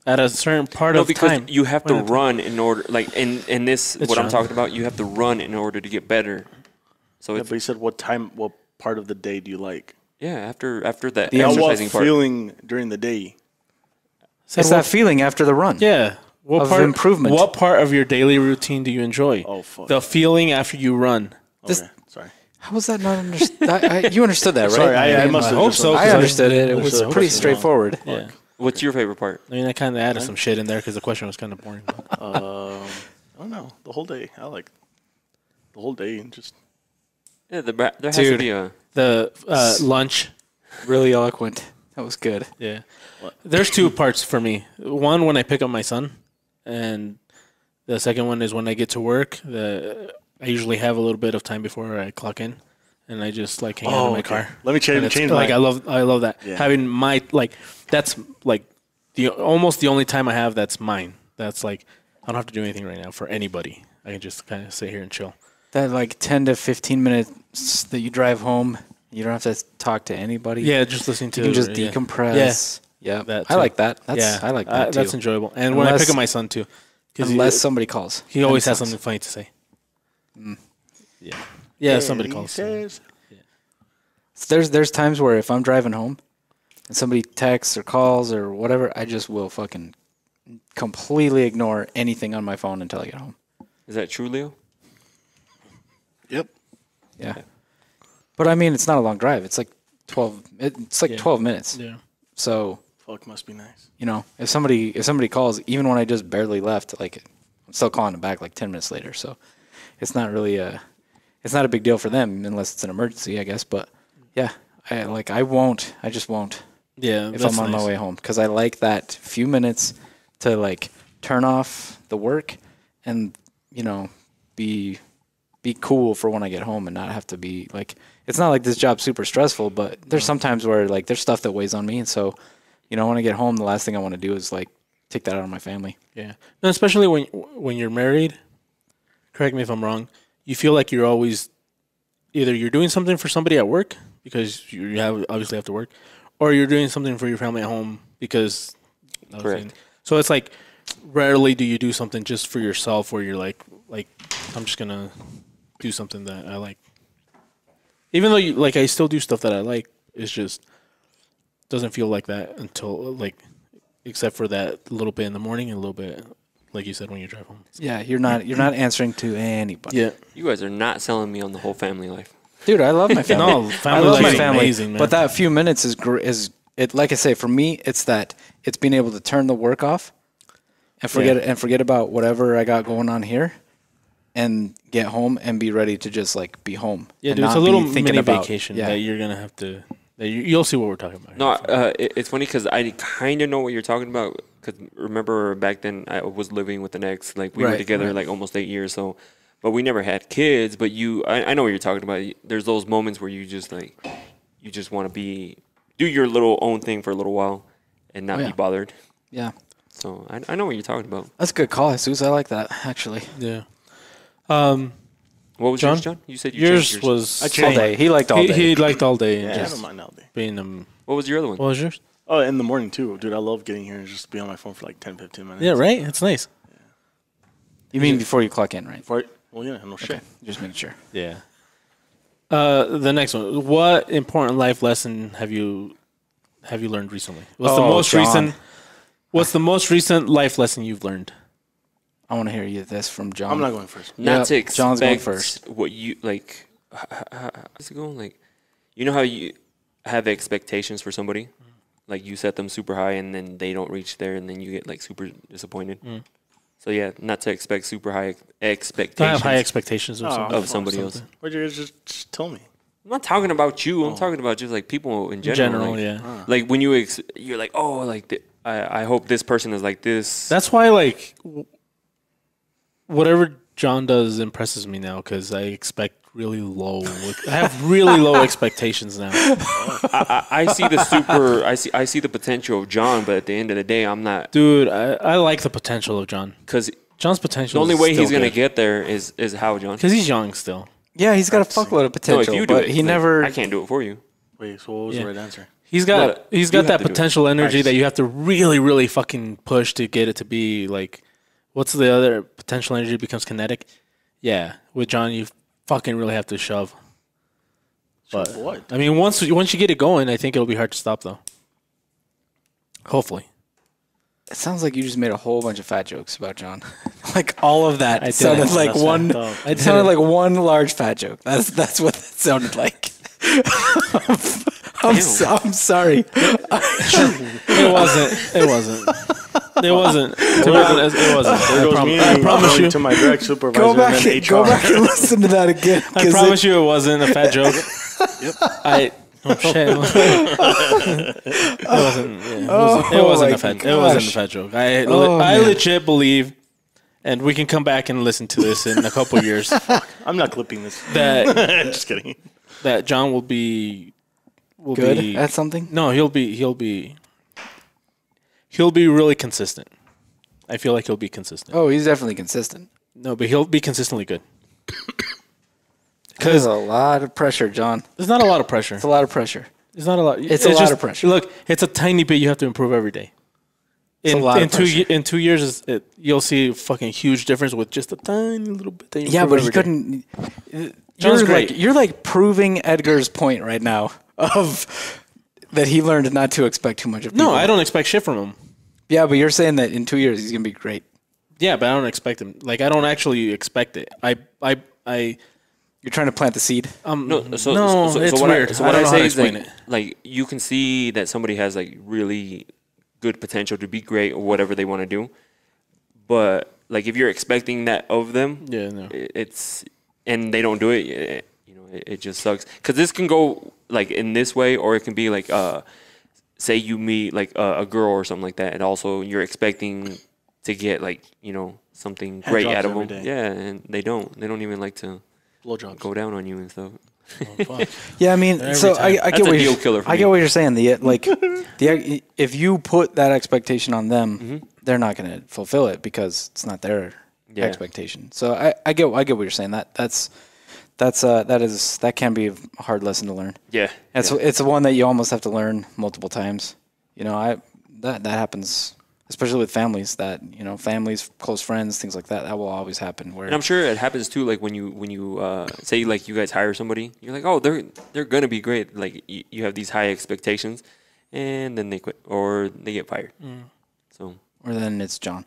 At a certain part No, of because time. you have to When it- run in order. Like in this, It's what I'm John. talking about, you have to run in order to get better. So Yeah, it's but you said what time? What part of the day do you like? after that The Now, what exercising part. feeling during the day? Said It's what- that feeling after the run. Yeah. What of part, improvement. What part of your daily routine do you enjoy? Oh, fuck. The feeling after you run. This- Okay, sorry. How was that not understood? You understood that, right? Sorry, I mean, must have. hope just so, I 'cause understood it. It was understood the pretty question straightforward. Yeah. What's your favorite part? I mean, I kind of added some shit in there because the question was kind of boring. wrong. I don't know. The whole day. I like the whole day and just. Yeah, there has to Dude. be a. The lunch. Really eloquent. That was good. Yeah. There's two parts for me. One, when I pick up my son, and the second one is when I get to work. I usually have a little bit of time before I clock in, and I just like hang out in my car. Let me And it's, change. like mine. I love that. Yeah. Having my that's like almost the only time I have that's mine. That's like I don't have to do anything right now for anybody. I can just kind of sit here and chill. That like 10 to 15 minutes that you drive home, you don't have to talk to anybody. Yeah, just listening to You can just yeah. decompress. Yeah. That I too. like that. That's Yeah, I like that too. That's enjoyable. And when I Unless- pick up my son too, because Unless somebody calls. he always Then has it sucks. something funny to say. Yeah, somebody He calls. says- There's times where if I'm driving home and somebody texts or calls or whatever, I just will fucking completely ignore anything on my phone until I get home. Is that true, Leo? Yep. Yeah. But I mean, it's not a long drive. It's like 12. It's like 12 minutes. Yeah. So Fuck must be nice. you know, if somebody calls, even when I just barely left, like I'm still calling them back like 10 minutes later. So it's not really it's not a big deal for them unless it's an emergency, I guess. But yeah, I just won't Yeah, if that's I'm on nice. my way home because I like that few minutes to like turn off the work and you know be cool for when I get home and not have to be like it's not like this job's super stressful, but there's sometimes where like there's stuff that weighs on me, and so you know when I get home, the last thing I want to do is like take that out on my family. Yeah, no, especially when you're married. Correct me if I'm wrong. You feel like you're always either you're doing something for somebody at work because you obviously have to work, or you're doing something for your family at home because. Correct. So it's like rarely do you do something just for yourself where you're like I'm just gonna do something that I like. Even though I still do stuff that I like, it's just doesn't feel like that until except for that little bit in the morning and a little bit like you said when you drive home. Yeah, you're not answering to anybody. Yeah. You guys are not selling me on the whole family life. Dude, I love my family. No, I family love my life's family. amazing, man. But that few minutes is it. Like I say, for me, it's being able to turn the work off and forget about whatever I got going on here, and get home and be ready to just like be home. Yeah, and dude, it's not a little be thinking mini about, vacation Yeah, that you're gonna have to. You'll see what we're talking about. No, it's funny because I kind of know what you're talking about. Because remember back then I was living with an ex. Like we were Right, together right. like almost 8 years. So, but we never had kids. But I know what you're talking about. There's those moments where you just want to do your little own thing for a little while, and not Oh, yeah. be bothered. yeah. So I know what you're talking about. That's a good call, Jesus. I like that actually. Yeah. What was John? yours, John? You said you Yours changed was All day. He liked all day. He liked all day. And Yeah, I just don't mind all day. being What was your other one? What was yours? Oh, in the morning too, dude. I love getting here and just be on my phone for like 10, 15 minutes. Yeah, right. It's nice. You mean before you clock in, right? Well, yeah, no shit. Okay, just making sure. Yeah. The next one. What important life lesson have you learned recently? What's the Oh, most John. recent? What's the most recent life lesson you've learned? I want to hear you this from John. I'm not going first. Not Yep, to expect John's going first. what you like. How's it going? Like, you know how have expectations for somebody, like you set them super high and then they don't reach there, and then you get like super disappointed. So yeah, not to expect super high expectations. I have high expectations of somebody else. Why'd you guys just tell me? I'm not talking about you. I'm talking about just like people in general. Like, like when you're like, oh, like I hope this person is like this. That's why, like, whatever John does impresses me now because I expect really low. I have really low expectations now. I see the super. I see the potential of John, but at the end of the day, I'm not. Dude, I like the potential of John Because John's potential. the only is way still he's gonna good. get there is how, John. Because he's young still. Yeah, he's got a fuckload of No, potential, if you do but it, he like, never. I can't do it for you. Wait, so what was Yeah. the right answer? He's Well, got you that have to do it. potential energy Nice. that you have to really, really fucking push to get it to be like. What's the other potential energy becomes kinetic? Yeah, with John, you fucking really have to shove. But What? I mean, once you get it going, I think it'll be hard to stop though. Hopefully. It sounds like you just made a whole bunch of fat jokes about John. Like all of that I did. sounded like That's one. fucked up. It sounded like one large fat joke. That's what that sounded like. I'm sorry. It wasn't. It wasn't. It wasn't. It wasn't. It wasn't. There goes me I promise going you. to my direct supervisor Go back, and HR. go back and listen to that again. I 'cause promise you, it wasn't a fat joke. Oh shit! It wasn't. Yeah, it wasn't my a fat. It gosh. wasn't a fat joke. I man. legit believe, and we can come back and listen to this in a couple years. I'm not clipping this. That Just kidding. that John will be Good be at something. no. He'll be really consistent. I feel like he'll be consistent. Oh, he's definitely consistent. No, but he'll be consistently good. There's a lot of pressure, John. There's not a lot of pressure. It's a lot of pressure. It's not a lot. It's a lot of pressure. Look, it's a tiny bit you have to improve every day. It's a lot of pressure. In 2 years, you'll see a fucking huge difference with just a tiny little bit. That you Yeah, improve but he every day. couldn't. John's You're great. like you're like proving Edgar's point right now of that he learned not to expect too much of people. No, I don't expect shit from him. Yeah, but you're saying that in 2 years he's gonna be great. Yeah, but I don't expect him. Like, I don't actually expect it. You're trying to plant the seed. No, it's what weird. So what I I don't know how say to is like, explain it. like you can see that somebody has like really good potential to be great or whatever they want to do, but like if you're expecting that of them, Yeah, no. it's and they don't do it, it just sucks. Because this can go like in this way, or it can be like say you meet like a girl or something like that, and also you're expecting to get like something Hand great jobs out of every them. day. Yeah, and they don't even like to Blowjobs. go down on you and stuff. Yeah, I mean, so I get That's a what deal you're, killer for I me. get what you're saying. If you put that expectation on them, they're not going to fulfill it because it's not their Yeah. expectation. So I get what you're saying. That can be a hard lesson to learn. Yeah, It's one that you almost have to learn multiple times. That happens, especially with families. Families, close friends, things like that. That will always happen. Where And I'm sure it happens too. Like when you say like you guys hire somebody, you're like, oh, they're gonna be great. Like you have these high expectations, and then they quit or they get fired. So or then it's John.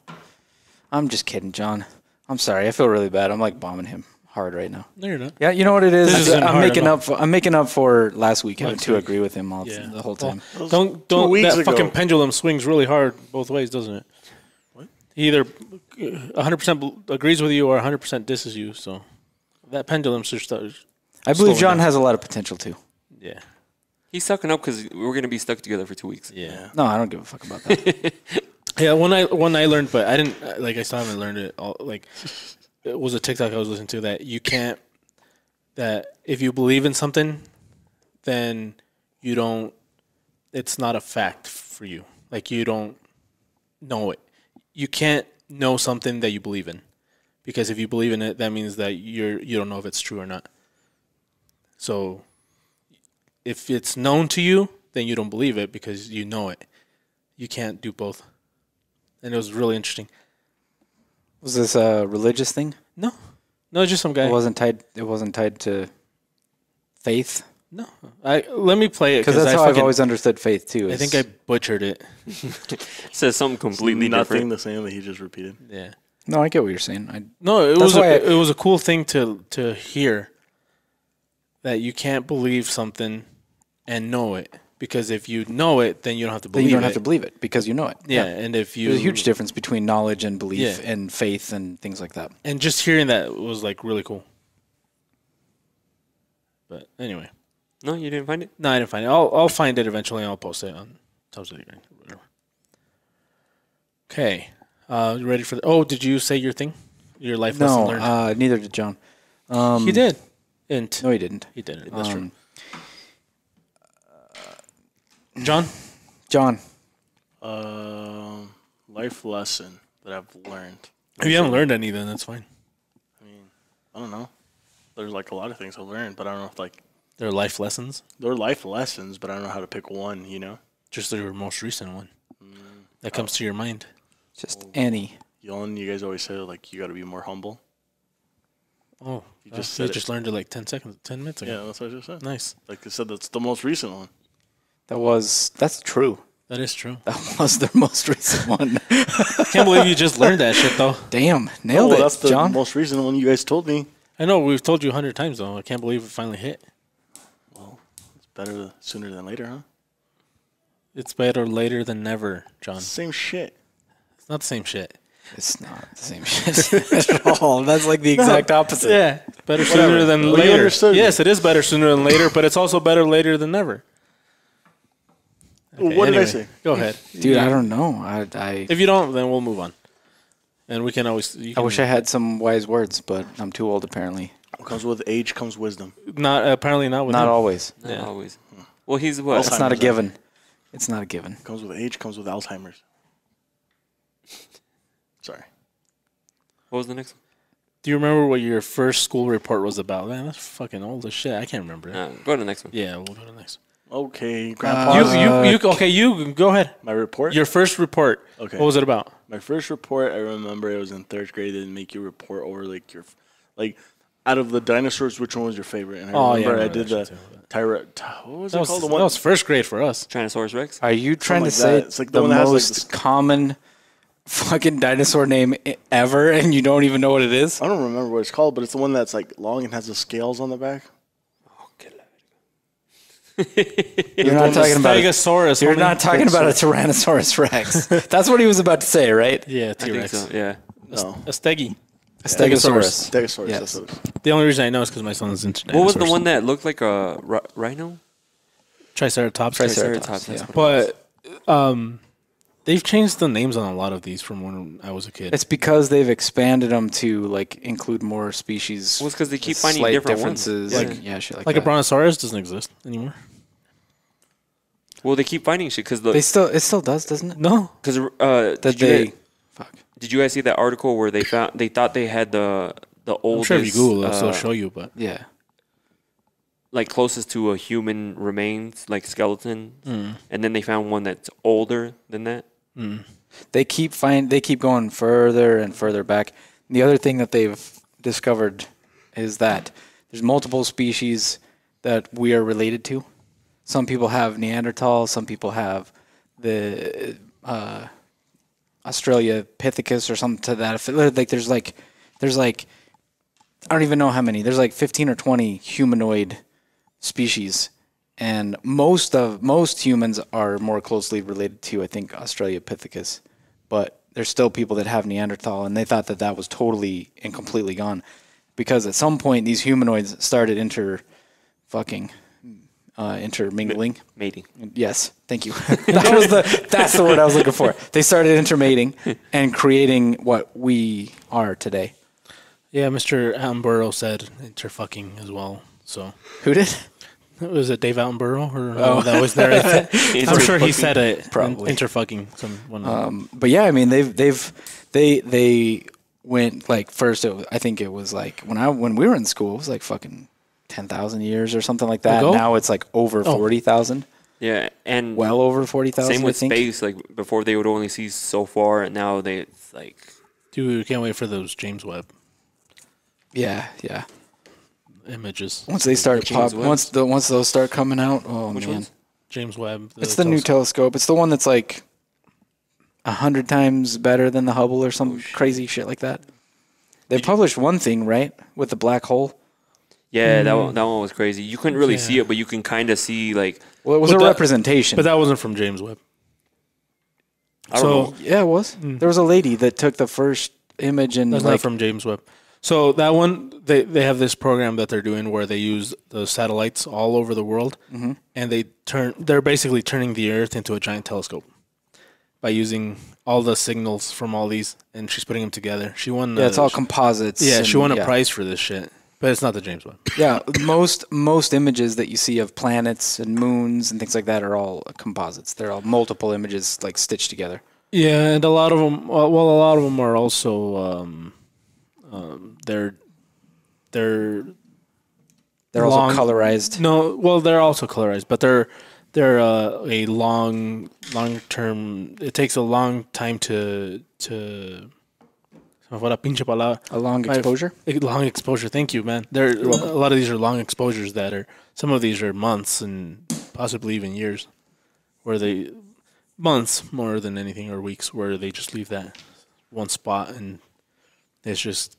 I'm just kidding, John. I'm sorry. I feel really bad. I'm like bombing him hard right now. No, you're not. Yeah, you know what it is? This isn't I'm hard making at all. up. I'm making up for last week having Last to week. agree with him the whole time. Don't weeks that ago. fucking pendulum swings really hard both ways, doesn't it? What? He either 100% agrees with you or 100% disses you. So that pendulum should start. I believe slowing John down. has a lot of potential too. Yeah. he's sucking up because we're gonna be stuck together for 2 weeks. Yeah. No, I don't give a fuck about that. Yeah. One I learned, but I didn't like. I still haven't learned it. All, like it was a TikTok I was listening to that you can't. That if you believe in something, then you don't. It's not a fact for you. Like you don't know it. You can't know something that you believe in, because if you believe in it, that means that you don't know if it's true or not. So if it's known to you, then you don't believe it because you know it. You can't do both. And it was really interesting. Was this a religious thing? No, it's just some guy. It wasn't tied to faith. No, let me play it Because that's I how I've fucking- always understood faith too. I think I butchered it. It says something completely Nothing different. the same that he just repeated. Yeah. No, I get what you're saying. No, it That's was why it was a cool thing to hear that you can't believe something and know it. Because if you know it, then you don't have to Then believe it. you don't have to believe it because you know it. Yeah, and if you... There's a huge difference between knowledge and belief Yeah. and faith and things like that. And just hearing that was like really cool. But anyway. No, you didn't find it? No, I didn't find it. I'll find it eventually and I'll post it on Top City Grind or whatever. Okay. You ready for the... Oh, did you say your thing? Your life lesson learned? No, neither did John. He did. And No, he didn't. he didn't. That's true. John? John, Life lesson that I've learned. If you haven't learned any, then that's fine. I don't know. There's like a lot of things I've learned, but I don't know if like They're life lessons. they're life lessons, but I don't know how to pick one. You know, Just your most recent one. That comes to your mind. just any. you guys always say like you got to be more humble. Oh, You just you said just learned it like 10 minutes ago. Yeah, that's what I just said. Nice. Like I said, that's the most recent one. That's true. That is true. That was their most recent one. Can't believe you just learned that shit, though. Damn, nailed That's it, the John. most recent one you guys told me. I know, we've told you 100 times, though. I can't believe it finally hit. It's better sooner than later, huh? It's better later than never, John. Same shit. It's not the same shit. It's not the same shit at all. That's like the exact opposite. Yeah, better sooner than Well, you later. understood me. Yes, it is better sooner than later, but it's also better later than never. What did I Anyway, say? Go ahead. Dude, I don't know. I If you don't, then we'll move on. And we can always... wish I had some wise words, but I'm too old apparently. What comes with age comes wisdom. Apparently not with Not him. always. Not Yeah. always. Well, he's what? It's not a Alzheimer's, given. It's not a given. Comes with age comes with Alzheimer's. Sorry. What was the next one? Do you remember what your first school report was about? Man, that's fucking old as shit. I can't remember it. Go to the next one. Yeah, we'll go to the next Okay, one. Grandpa. You go ahead. My report. Your first report. Okay. What was it about? My first report, I remember it was in third grade. They didn't make you report over like your, like, out of the dinosaurs, which one was your favorite? And I remember I did the what was it called? The That one was first grade for us. Tyrannosaurus Rex. Are you trying to Something like say that. It's like the the one that has, like, most this- common fucking dinosaur name ever and you don't even know what it is? I don't remember what it's called, but it's the one that's like long and has the scales on the back. You're not talking about Stegosaurus. You're homie. not talking about a Tyrannosaurus Rex. That's what he was about to say, right? Yeah, I think T-Rex. so. Yeah. No, A stegi. A Stegosaurus. Stegosaurus. Yes. That's what it is. The only reason I know is because my son's into What was the dinosaurs. one that looked like a rhino? Triceratops. Triceratops, that's yeah. what it But they've changed the names on a lot of these from when I was a kid. It's because they've expanded them to like include more species. Well, it's 'cause they keep with finding slight different ones. differences. Yeah. Like, yeah, shit like like a that. brontosaurus doesn't exist anymore. Well, they keep finding shit because It still does, doesn't it? No. did you guys see that article where they thought they had the I'm oldest sure if you Google it, it'll show you. But Yeah. like closest to a human remains, like skeleton, and then they found one that's older than that. They keep going further and further back. And the other thing that they've discovered is that there's multiple species that we are related to. Some people have Neanderthal, some people have the Australopithecus or something to that effect. There's like I don't even know how many. There's like 15 or 20 humanoid species. And most humans are more closely related to, I think, Australopithecus, but there's still people that have Neanderthal, and they thought that was totally and completely gone, because at some point these humanoids started intermingling. Mating. Yes, thank you. That's the word I was looking for. They started intermating and creating what we are today. yeah, Mr. Attenborough said interfucking as well. So Who did? was it Dave Attenborough or that was there? I'm sure he said it. Probably. Interfucking. But yeah, I mean they went like first. I think it was like when we were in school, it was like fucking 10,000 years or something like that. Ago? Now it's like over 40,000. Yeah, and Well over 40,000. same with I think. space. Like before, they would only see so far, and now it's like Dude, can't wait for those James Webb Yeah. images. Once they start James Webb's? once those start coming out, oh Which man, ones? James Webb. it's the new telescope. It's the one that's like 100 times better than the Hubble or some crazy shit like that. They published one thing, right, with the black hole. yeah, that one was crazy. You couldn't really see Yeah. it, but you can kind of see like Well, it was But a that- representation. But that wasn't from James Webb. I don't know. yeah, it was. There was a lady that took the first image and That's like not from James Webb. So that one, they have this program that they're doing where they use the satellites all over the world, and they're basically turning the Earth into a giant telescope by using all the signals from all these, and she's putting them together. She won. it's all composites. Yeah, she and- won a prize for this shit, but it's not the James Webb. Yeah, most images that you see of planets and moons and things like that are all composites. They're all multiple images like stitched together. Yeah, and a lot of them. Well, a lot of them are also. They're They're long- also colorized. No, well, they're also colorized, but they're a long term. It takes a long time to. What a pinche palabra. A long exposure. Long exposure. Thank you, man. A lot of these are long exposures that are. Some of these are months and possibly even years, where they months more than anything or weeks, where they just leave that one spot and it's just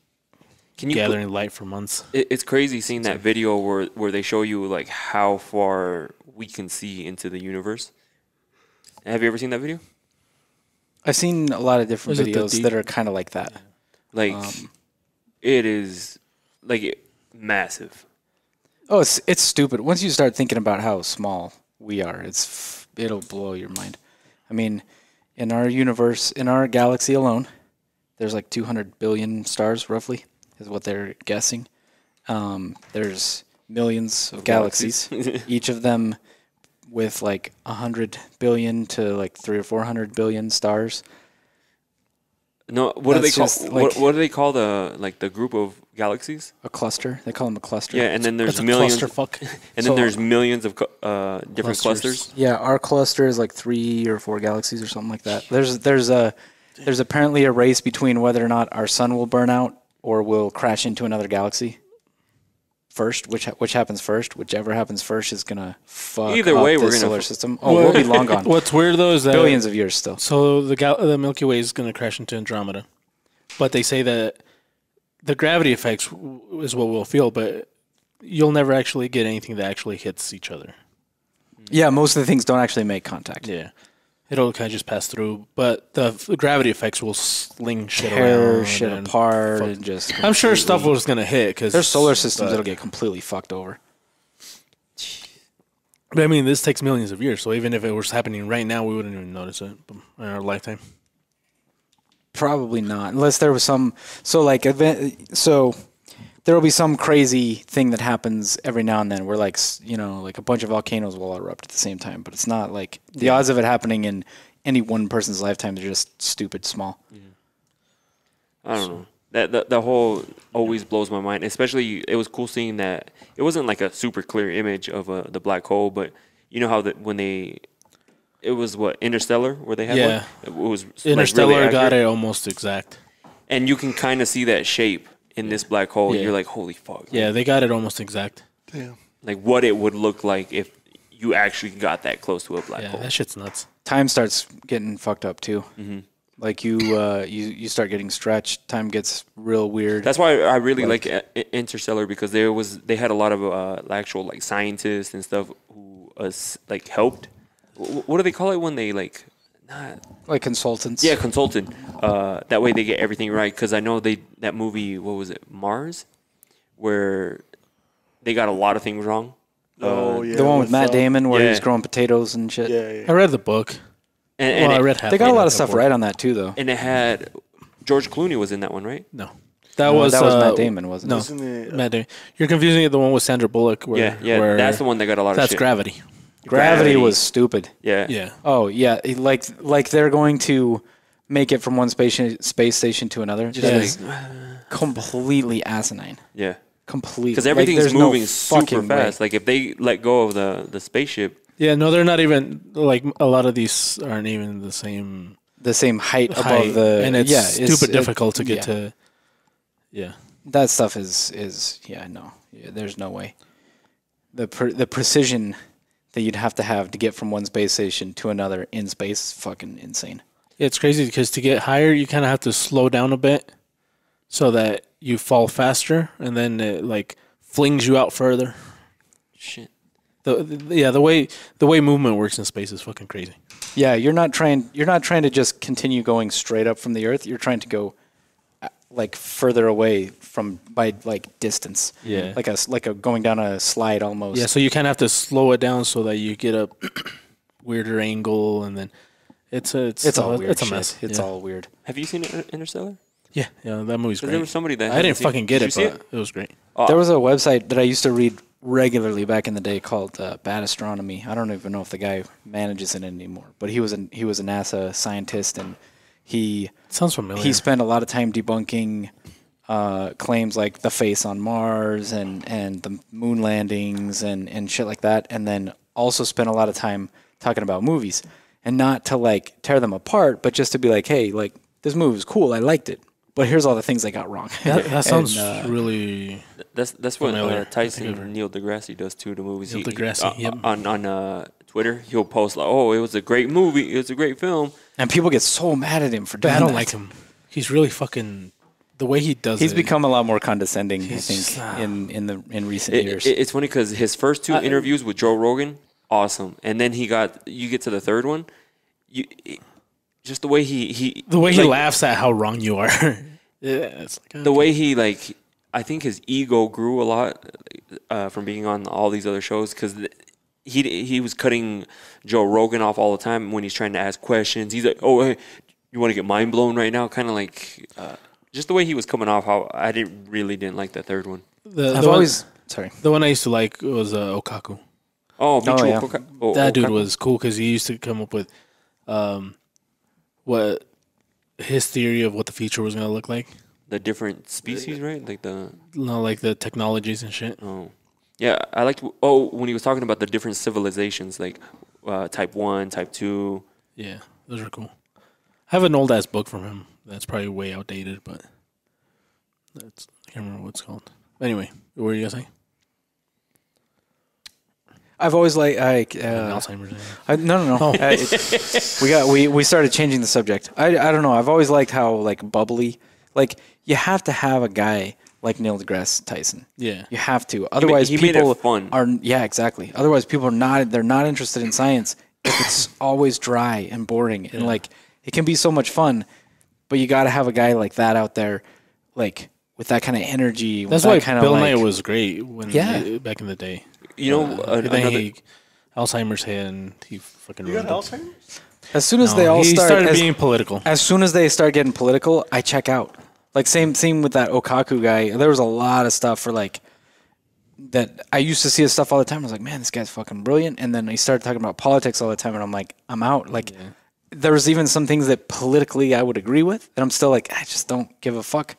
Can you gathering light for months. It's crazy seeing that video where they show you like how far we can see into the universe. Have you ever seen that video? I've seen a lot of different Is it the videos deep- that are kind of like that. Like it is like massive. Oh, it's stupid. Once you start thinking about how small we are, it'll blow your mind. I mean, in our universe, in our galaxy alone, there's like 200 billion stars, roughly, is what they're guessing. There's millions of galaxies, each of them with like 100 billion to like 300 or 400 billion stars. No, what do they That's call just, like- what do they call the group of galaxies? A cluster. They call them a cluster. Yeah, and then there's It's a millions, clusterfuck. and So- then there's millions of different Clusters. clusters. Yeah, our cluster is like 3 or 4 galaxies or something like that. There's apparently a race between whether or not our sun will burn out or will crash into another galaxy first. Which happens first? Whichever happens first is gonna fuck Either up way, the we're gonna solar f- system. Oh, we'll be long gone. What's weird though is that Billions of years still. So the Milky Way is going to crash into Andromeda, but they say that the gravity effects is what we'll feel, but you'll never actually get anything that actually hits each other. Yeah, most of the things don't actually make contact. Yeah, it'll kind of just pass through, but the gravity effects will sling shit Tear around shit and apart fuck. and just. I'm sure stuff completely- was going to hit because There's solar systems that'll get completely fucked over. But I mean, this takes millions of years, so even if it was happening right now, we wouldn't even notice it in our lifetime. Probably not, unless there was some. So like so there will be some crazy thing that happens every now and then, where like like a bunch of volcanoes will erupt at the same time. But it's not like the odds of it happening in any one person's lifetime are just stupid small. I don't know. That the whole always blows my mind. Especially, it was cool seeing that it wasn't like a super clear image of the black hole, but you know how it was what Interstellar where they had Yeah. one. It was Interstellar like, really got accurate. it almost exact. And you can kind of see that shape in this black hole. Yeah. You're like, holy fuck! Yeah, they got it almost exact. Damn. Like what it would look like if you actually got that close to a black Yeah, hole. that shit's nuts. Time starts getting fucked up too. Like you start getting stretched. Time gets real weird. That's why I really like Interstellar, because they had a lot of actual like scientists and stuff who like helped. What do they call it when they like? Like consultants. Yeah, consultant. That way they get everything right. Because I know that movie, what was it, Mars, where they got a lot of things wrong. Oh yeah, The one with Matt Damon where yeah. he's growing potatoes and shit. Yeah, I read the book. And, Well, I it, read half. They got a lot of the stuff book. right on that too, though. and it had George Clooney was in that one, right? No, that No, was Matt Damon, wasn't no, it? Wasn't it, Matt Damon. You're confusing it with the one with Sandra Bullock. Where, Yeah, where that's the one that got a lot of That's shit. Gravity. Gravity was stupid. Yeah. Yeah, Oh yeah, like they're going to make it from one space station to another. That is completely asinine. Yeah. Completely. Because Like, everything's there's no moving super fucking way. fast. Like if they let go of the spaceship, yeah. No, they're not even like a lot of these aren't even the same The same height height, above the and it's yeah, stupid difficult to get yeah. to. Yeah, That stuff is yeah, no. Yeah, there's no way. The precision that you'd have to get from one space station to another in space is fucking insane. it's crazy because to get higher, you kind of have to slow down a bit so that you fall faster, and then it like flings you out further. shit. The way movement works in space is fucking crazy. Yeah, you're not trying to just continue going straight up from the Earth. You're trying to go like further away from by like distance. Yeah. Like a going down a slide almost. Yeah, so you kind of have to slow it down so that you get a weirder angle, and then it's all weird. It's a shit. mess. It's Yeah. all weird. Have you seen Interstellar? Yeah, that movie's 'Cause great. there was somebody that I didn't hasn't seen fucking get Did it, you see but it was great. There was a website that I used to read regularly back in the day called Bad Astronomy. I don't even know if the guy manages it anymore, but he was a NASA scientist, and he Sounds familiar. he spent a lot of time debunking claims like the face on Mars and the moon landings and shit like that, and then also spent a lot of time talking about movies, and not to like tear them apart, but just to be like, hey, like this movie was cool, I liked it, but here's all the things I got wrong. that sounds And, really. That's what Familiar. Tyson Neil deGrasse does too. The movies. Neil deGrasse, yep. On Twitter, he'll post like, "Oh, it was a great movie. It was a great film." and people get so mad at him for doing I don't that. like him. He's really fucking. The way he does He's it. become a lot more condescending, I He's think, just, in recent years. It's funny because his first two interviews with Joe Rogan, awesome, and then you get to the third one, just the way he like, laughs at how wrong you are. Yeah, it's like, the way he like, I think his ego grew a lot from being on all these other shows because he was cutting Joe Rogan off all the time when he's trying to ask questions. He's like, "Oh, hey, you want to get mind blown right now?" Kind of like just the way he was coming off. How I didn't like that third one. I've always sorry. The one I used to like was Okaku. Oh, Michio yeah. That dude Okaku. was cool because he used to come up with what his theory of what the future was going to look like. The different species, right? Like Like the technologies and shit. oh, yeah. I liked when he was talking about the different civilizations, like type 1, type 2. Yeah, those are cool. I have an old ass book from him that's probably way outdated, but I can't remember what it's called. Anyway, what were you gonna say? I've always Alzheimer's. No. We started changing the subject. I don't know. I've always liked how like bubbly, like you have to have a guy like Neil deGrasse Tyson. Yeah. You have to. Otherwise, he made people it fun. are exactly. Otherwise, people are not. They're not interested in science if it's always dry and boring and like it can be so much fun, but you got to have a guy like that out there, like with that kind of energy. That's with why that kind of Bill like, Nye was great back in the day. You know, Then Alzheimer's hit and he fucking ruined it. Alzheimer's? As soon as No, they all he start started being political. as soon as they start getting political, I check out. Like same with that Okaku guy. There was a lot of stuff for like that. I used to see his stuff all the time. I was like, man, this guy's fucking brilliant. And then he started talking about politics all the time, and I'm like, I'm out. Like there was even some things that politically I would agree with, and I'm still like, I just don't give a fuck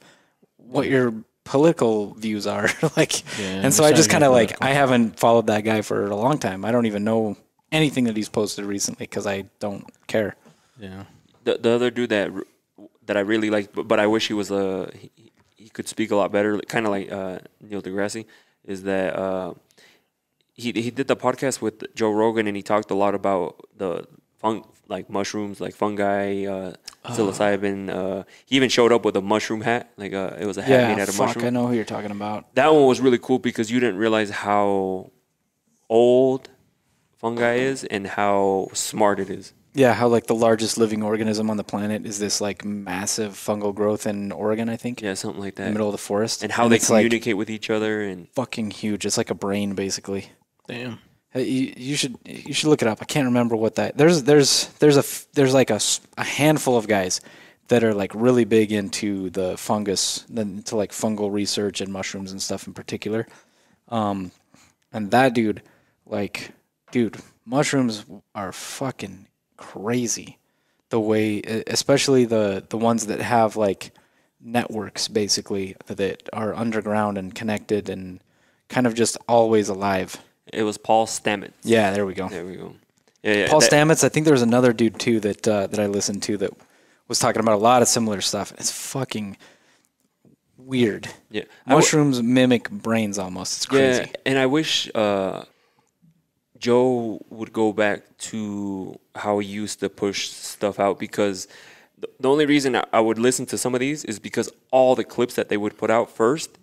what your political views are. Like, and so I just kind of like, I haven't followed that guy for a long time. I don't even know anything that he's posted recently because I don't care. Yeah. the other dude that I really liked, but I wish he was he could speak a lot better, kind of like Neil deGrasse, is that he did the podcast with Joe Rogan and he talked a lot about the like mushrooms, like fungi, psilocybin. He even showed up with a mushroom hat, like it was a hat made out of mushroom. I know who you're talking about. That one was really cool because you didn't realize how old fungi is and how smart it is. Yeah, how like the largest living organism on the planet is this like massive fungal growth in Oregon, I think. Yeah, something like that. In the middle of the forest. And how they it's like communicate with each other and fucking huge. It's like a brain basically. Damn. You should look it up. I can't remember what that. There's like a handful of guys that are like really big into the fungus, into like fungal research and mushrooms and stuff in particular. And that dude, mushrooms are fucking crazy. The way, especially the ones that have like networks basically that are underground and connected and kind of just always alive. it was Paul Stamets. Yeah, there we go. There we go. Yeah, Paul Stamets. I think there was another dude too that I listened to that was talking about a lot of similar stuff. It's fucking weird. Yeah, Mushrooms mimic brains almost. It's crazy. Yeah, and I wish Joe would go back to how he used to push stuff out, because the only reason I would listen to some of these is because all the clips that they would put out first,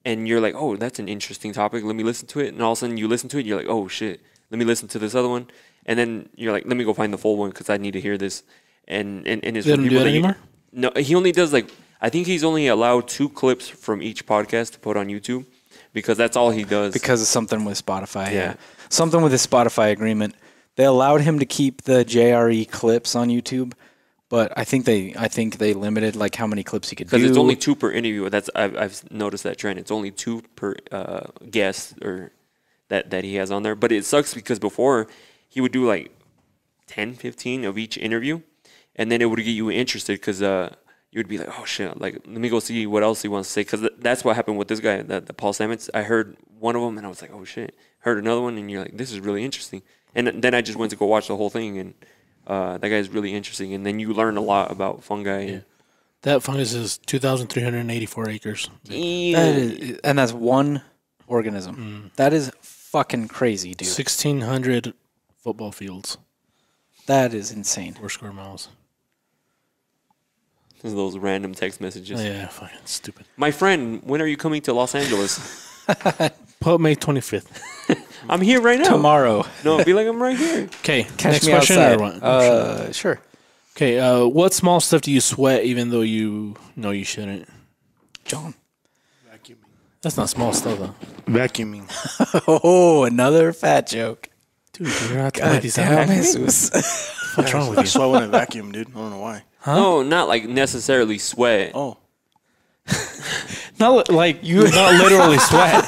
and you're like, oh, that's an interesting topic. Let me listen to it. And all of a sudden you listen to it, and you're like, oh shit, let me listen to this other one. And then you're like, let me go find the full one because I need to hear this. And it's They don't do that anymore? No, he only does like, I think he's only allowed 2 clips from each podcast to put on YouTube because that's all he does. Because of something with Spotify. Yeah. Something with his Spotify agreement. They allowed him to keep the JRE clips on YouTube, but I think they limited like how many clips he could do. Because it's only 2 per interview. I've noticed that trend. It's only 2 per guest or that he has on there. But it sucks because before he would do like 10, 15 of each interview, and then it would get you interested because you would be like, oh shit, like let me go see what else he wants to say. Because that's what happened with this guy, the Paul Stamets. I heard one of them and I was like, oh shit. Heard another one and you're like, this is really interesting. And then I just went to go watch the whole thing, and that guy's really interesting. And then you learn a lot about fungi. Yeah. That fungus is 2,384 acres. And that's one organism. That is fucking crazy, dude. 1,600 football fields. That is insane. 4 square miles. Those random text messages. Yeah, fucking stupid. My friend, when are you coming to Los Angeles? Put May 25th. I'm here right now. Tomorrow. No, be like I'm right here. Okay, Catch next me question outside. or what? Sure. Okay, what small stuff do you sweat even though you know you shouldn't? John. That's not small stuff though. Vacuuming. Oh, another fat joke. Dude, you're not God damn, Jesus. What's wrong with you? So I went to vacuum, dude. I don't know why. No, not like necessarily sweat. Oh. Not like you not literally sweat.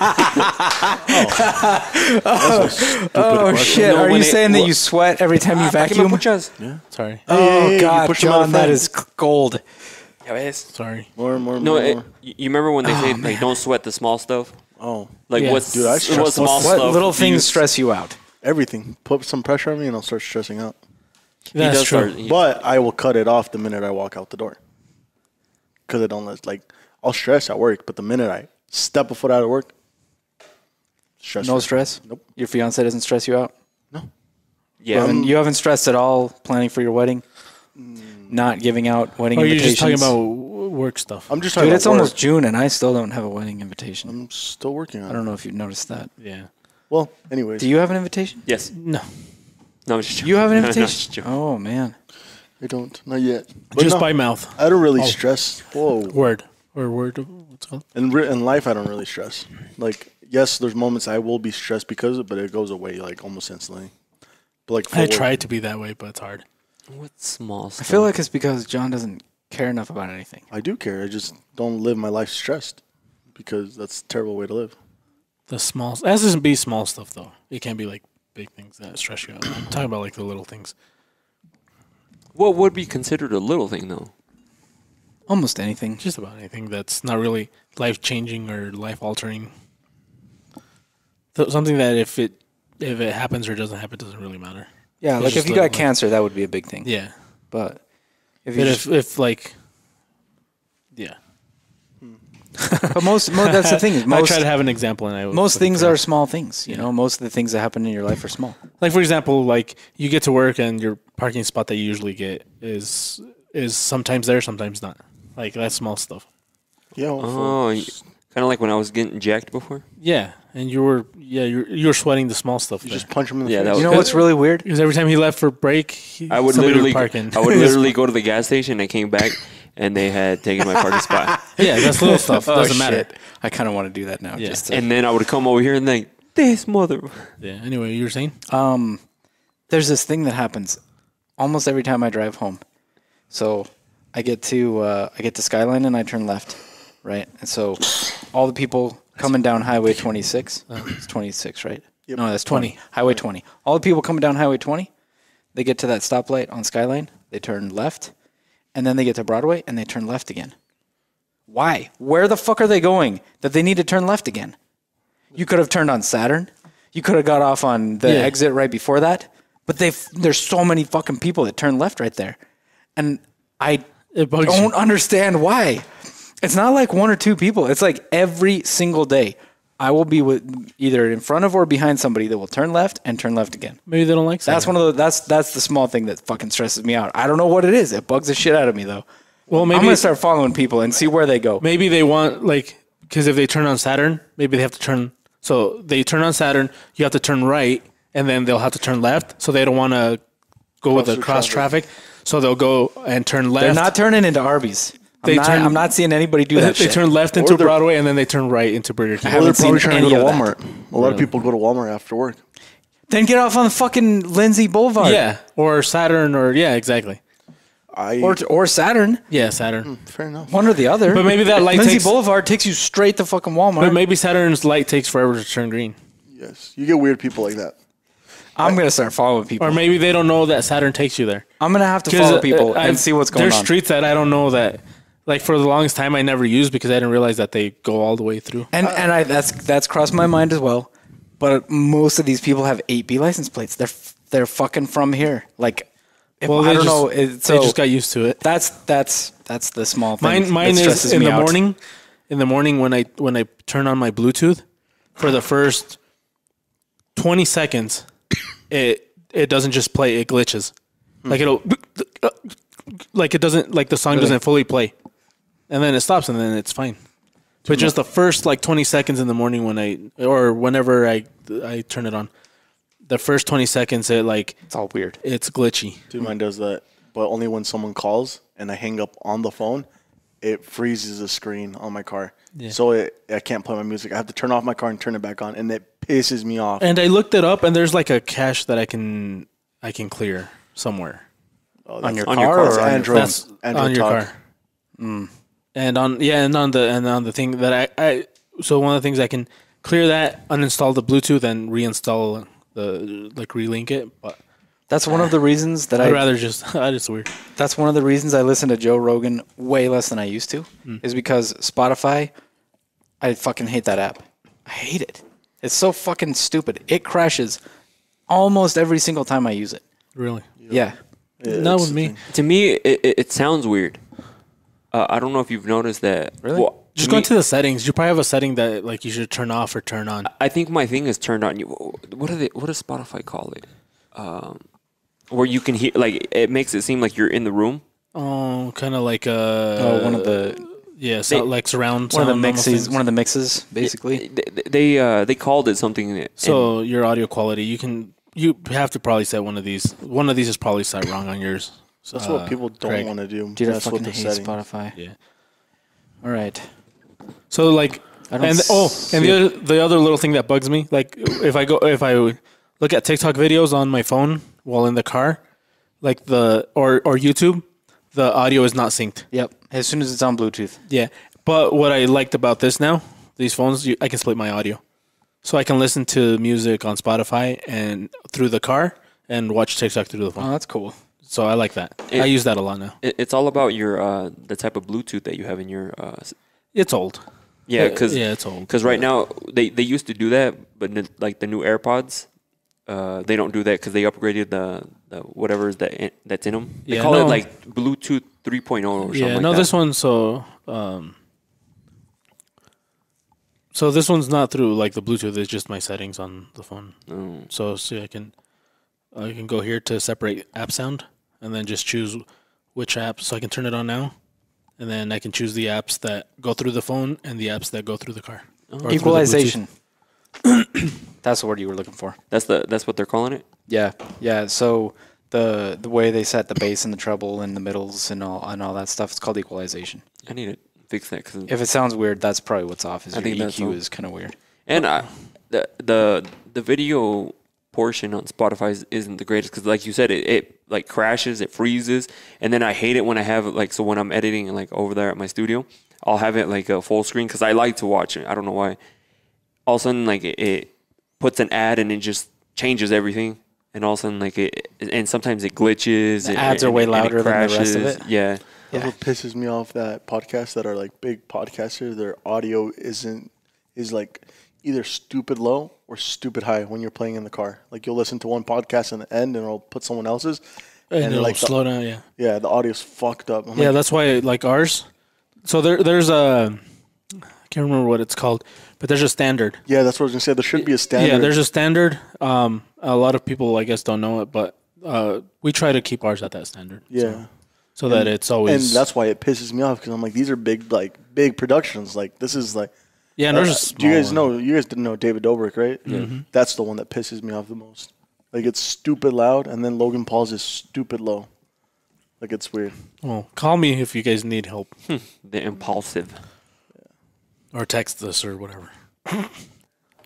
Oh, shit. No, Are when you it- saying that what- you sweat every time you vacuum? Sorry. Oh, you God, pushed him out John, of that frame. is gold. Sorry. More. No, you remember when they say like don't sweat the small stuff? Oh, Like Yeah. what's Dude, I stress what small out. What stuff? little do you- things stress you out? everything. Put some pressure on me and I'll start stressing out. He That's does true. start. But I will cut it off the minute I walk out the door. Because I don't I'll stress at work, but the minute I step a foot out of work, stress. No stress? Nope. Your fiance doesn't stress you out? Yeah. You haven't stressed at all planning for your wedding? Not giving out wedding Or you're invitations? just talking about work stuff. I'm just talking Dude, about it's almost work. June and I still don't have a wedding invitation. I'm still working on it. I don't know if you've noticed that. Yeah. Well, anyways, Do you have an invitation? yes. No. No, I'm just joking. You have an No, invitation? just joking. Oh, man. I don't. Not yet. But Just no, by mouth. I don't really stress. Whoa. Word. Or word. What's it called? In life, I don't really stress. Like, yes, there's moments I will be stressed because of it, but it goes away like almost instantly. But like, for I work- try to be that way, but it's hard. What small I stuff? feel like it's because John doesn't care enough about anything. I do care. I just don't live my life stressed because that's a terrible way to live. The small. It doesn't be small stuff though. It can't be like big things that stress you out. I'm talking about like the little things. What would be considered a little thing though? Almost anything. Just about anything that's not really life changing or life altering. Something that if it happens or doesn't happen, doesn't really matter. Yeah, It's like just if you little, got cancer, that would be a big thing. Yeah. But if you But just, if like, yeah. but most that's the thing. Is I most try to have an example, and most things are small things. You know, most of the things that happen in your life are small. like, for example, like you get to work and your parking spot that you usually get is sometimes there, sometimes not. Like that's small stuff. Yeah. Oh, kind of like when I was getting jacked before. Yeah, and you were sweating the small stuff. you there. just punch him in the Yeah, face. that was- You know what's really weird? Because every time he left for break, I would somebody literally, park in. I would literally go to the gas station. I came back and they had taken my parking spot. Yeah, that's little stuff. Doesn't matter. Shit. I kind of want to do that now. Yeah. Just to, And then I would come over here and like this mother. Yeah. Anyway, you were saying? there's this thing that happens almost every time I drive home. So I get to Skyline and I turn left, right? And so all the people coming down Highway 26, it's 26, right? Yep. No, that's 20. Highway 20. All the people coming down Highway 20, they get to that stoplight on Skyline, they turn left, and then they get to Broadway and they turn left again. Why? Where the fuck are they going that they need to turn left again? You could have turned on Saturn. You could have got off on the exit right before that. But there's so many fucking people that turn left right there. And I It bugs don't you. understand why. It's not like one or two people. It's like every single day I will be with either in front of or behind somebody that will turn left and turn left again. Maybe they don't like That's Saturn. one of the that's the small thing that fucking stresses me out. I don't know what it is. It bugs the shit out of me though. Well, I'm maybe gonna start following people and see where they go. maybe they want like because if they turn on Saturn, maybe they have to turn. So they turn on Saturn, you have to turn right, and then they'll have to turn left. So they don't want to go with the cross traffic. So they'll go and turn left. They're not turning into Arby's. I'm not seeing anybody do that They shit. turn left into Broadway, and then they turn right into Burger King. Or they're haven't probably seen trying to any go to of that. Walmart. A lot of people go to Walmart after work. Then get off on the fucking Lindsay Boulevard. Yeah, or Saturn, or exactly. Or Saturn. Yeah, Saturn. Fair enough. One or the other. But maybe that light Lindsay takes. Boulevard takes you straight to fucking Walmart. But maybe Saturn's light takes forever to turn green. Yes, you get weird people like that. I'm going to start following people. Or maybe they don't know that Saturn takes you there. I'm going to have to follow people and I've- see what's going There's on. streets that I don't know that, like for the longest time, I never used because I didn't realize that they go all the way through. And that's crossed my mind as well. But most of these people have 8B license plates. They're fucking from here. Like, I don't know. They just got used to it. That's the small thing. Mine that is stresses in me the out. morning. In the morning when I turn on my Bluetooth, for the first 20 seconds, it doesn't just play; it glitches. Like it'll, like it doesn't, like the song doesn't fully play, and then it stops, and then it's fine. But just the first like 20 seconds in the morning whenever I turn it on, the first 20 seconds It's all weird. it's glitchy. Dude, mine does that, but only when someone calls and I hang up on the phone, it freezes the screen on my car. Yeah. So I can't play my music. I have to turn off my car and turn it back on, and it pisses me off. And I looked it up, and there's like a cache that I can clear somewhere. On your on car your car. or That's on your Android. That's Android on your Talk. car. And on the thing that I so one of the things I can clear that, uninstall the Bluetooth, and reinstall the relink it. But That's one of the reasons that I'd rather just that is weird. That's one of the reasons I listen to Joe Rogan way less than I used to, is because Spotify, I fucking hate that app. I hate it. It's so fucking stupid. It crashes almost every single time I use it. Really, Yeah. not with me. To me, it sounds weird. I don't know if you've noticed that. Really? Well, Just to go me, into the settings. You probably have a setting that like you should turn off or turn on. I think my thing is turned on. What does Spotify call it? Where you can hear, like, it makes it seem like you're in the room. Oh, kind of like one of the so like surround one of the sound almost mixes, things. one of the mixes, basically. They called it something. So your audio quality, you have to probably set one of these. One of these is probably set wrong on yours. That's what people don't Craig. want to do. Dude, I That's fucking what hate they're setting. Spotify. Yeah. All right. So like, I don't and see the other little thing that bugs me, like if I look at TikTok videos on my phone while in the car, like or YouTube, the audio is not synced. Yep. As soon as it's on Bluetooth. Yeah. But what I liked about this now, these phones, I can split my audio, so I can listen to music on Spotify and through the car and watch TikTok through the phone. Oh, that's cool. So I like that. I use that a lot now. It's all about your the type of Bluetooth that you have in your. It's old. Yeah, because it's old. Because right now they used to do that, but like the new AirPods, they don't do that because they upgraded the whatever is that's in them. They call it like Bluetooth 3.0 or something. Yeah, like no, that. this one. So this one's not through like the Bluetooth. It's just my settings on the phone. Oh. So see, I can go here to separate app sound, and then just choose which app. So I can turn it on now, and then I can choose the apps that go through the phone and the apps that go through the car. Or through the Equalization. That's the word you were looking for. That's what they're calling it. Yeah. Yeah. So the way they set the bass and the treble and the middles and all that stuff, it's called equalization. I need to fix that because If it sounds weird, that's probably what's off. Is I your think that's EQ all. is kind of weird. and the video portion on Spotify isn't the greatest because, like you said, it like crashes, it freezes, and then I hate it when I have it like so when I'm editing like over there at my studio, I'll have it like a full screen because I like to watch it. I don't know why. All of a sudden, like it puts an ad and it just changes everything, and all of a sudden, like and sometimes it glitches. The ads are way louder than the rest of it. Yeah. That's what pisses me off. That podcasts that are like big podcasters, their audio is like either stupid low or stupid high when you're playing in the car. Like you'll listen to one podcast in the end and it'll put someone else's, And it'll like slow down. Yeah. yeah, the audio's fucked up. I'm Yeah, like, that's why like ours. So there's a I can't remember what it's called, but there's a standard. yeah, that's what I was gonna say. There should be a standard. Yeah, there's a standard. A lot of people I guess don't know it, but we try to keep ours at that standard. yeah. So that it's always And that's why it pisses me off because I'm like, these are big productions. Like this is like, Yeah, and there's a do you guys small one. know? You guys didn't know David Dobrik, right? Yeah. That's the one that pisses me off the most. Like it's stupid loud, and then Logan Paul's is stupid low. Like it's weird. Well, call me if you guys need help. The impulsive. Or text us or whatever.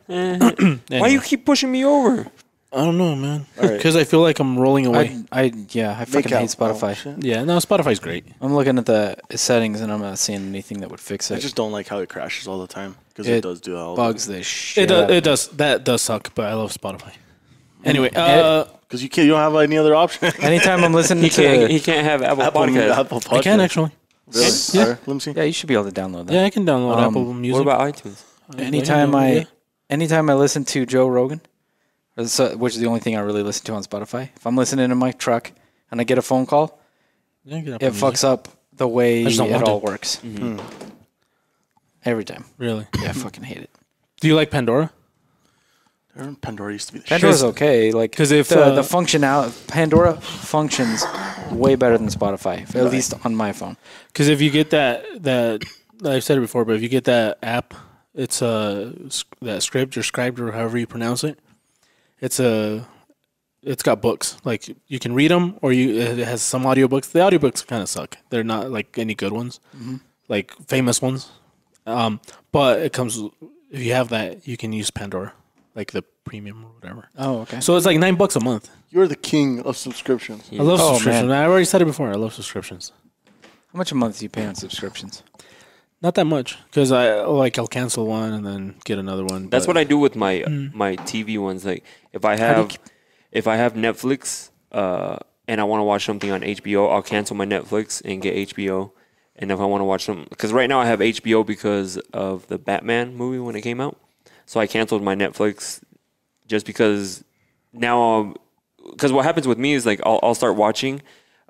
Why you keep pushing me over? I don't know, man. right. Because I feel like I'm rolling away. I fucking hate Spotify. shit. Yeah, no, Spotify's great. I'm looking at the settings and I'm not seeing anything that would fix I it. just don't like how it crashes all the time because it does do that all Bugs the the shit. It does. That does suck, but I love Spotify. Anyway, because you don't have any other option. Anytime I'm listening He to, can't have Apple Podcasts. Apple Podcast. I can actually. Really? Yeah. Alright, let me see. yeah, you should be able to download that. Yeah, I can download Apple Music. What about iTunes? Anytime Yeah. I listen to Joe Rogan, which is the only thing I really listen to on Spotify. If I'm listening in my truck and I get a phone call, Yeah, I can Apple it Music. fucks up the way I just don't it want all to. works. Every time. Really? Yeah, I fucking hate it. Do you like Pandora? Pandora used to be the Pandora's okay. Like 'cause if, the Pandora functions way better than Spotify, at least on my phone. Because if you get that I've said it before, but if you get that app, it's that script or scribed or however you pronounce it. It's got books. Like you can read them, or it has some audiobooks. The audiobooks kind of suck. They're not like any good ones, like famous ones. But it comes if you have that, you can use Pandora, like the premium or whatever. Oh, okay. So it's like $9 a month. You're the king of subscriptions. I love Oh, subscriptions. man. I already said it before. I love subscriptions. How much a month do you pay on subscriptions? Not that much, because I'll cancel one and then get another one. That's but- what I do with my my TV ones. Like if I have Netflix and I want to watch something on HBO, I'll cancel my Netflix and get HBO. And if I want to watch some, because right now I have HBO because of the Batman movie when it came out, so I canceled my Netflix just because now. Because what happens with me is like I'll start watching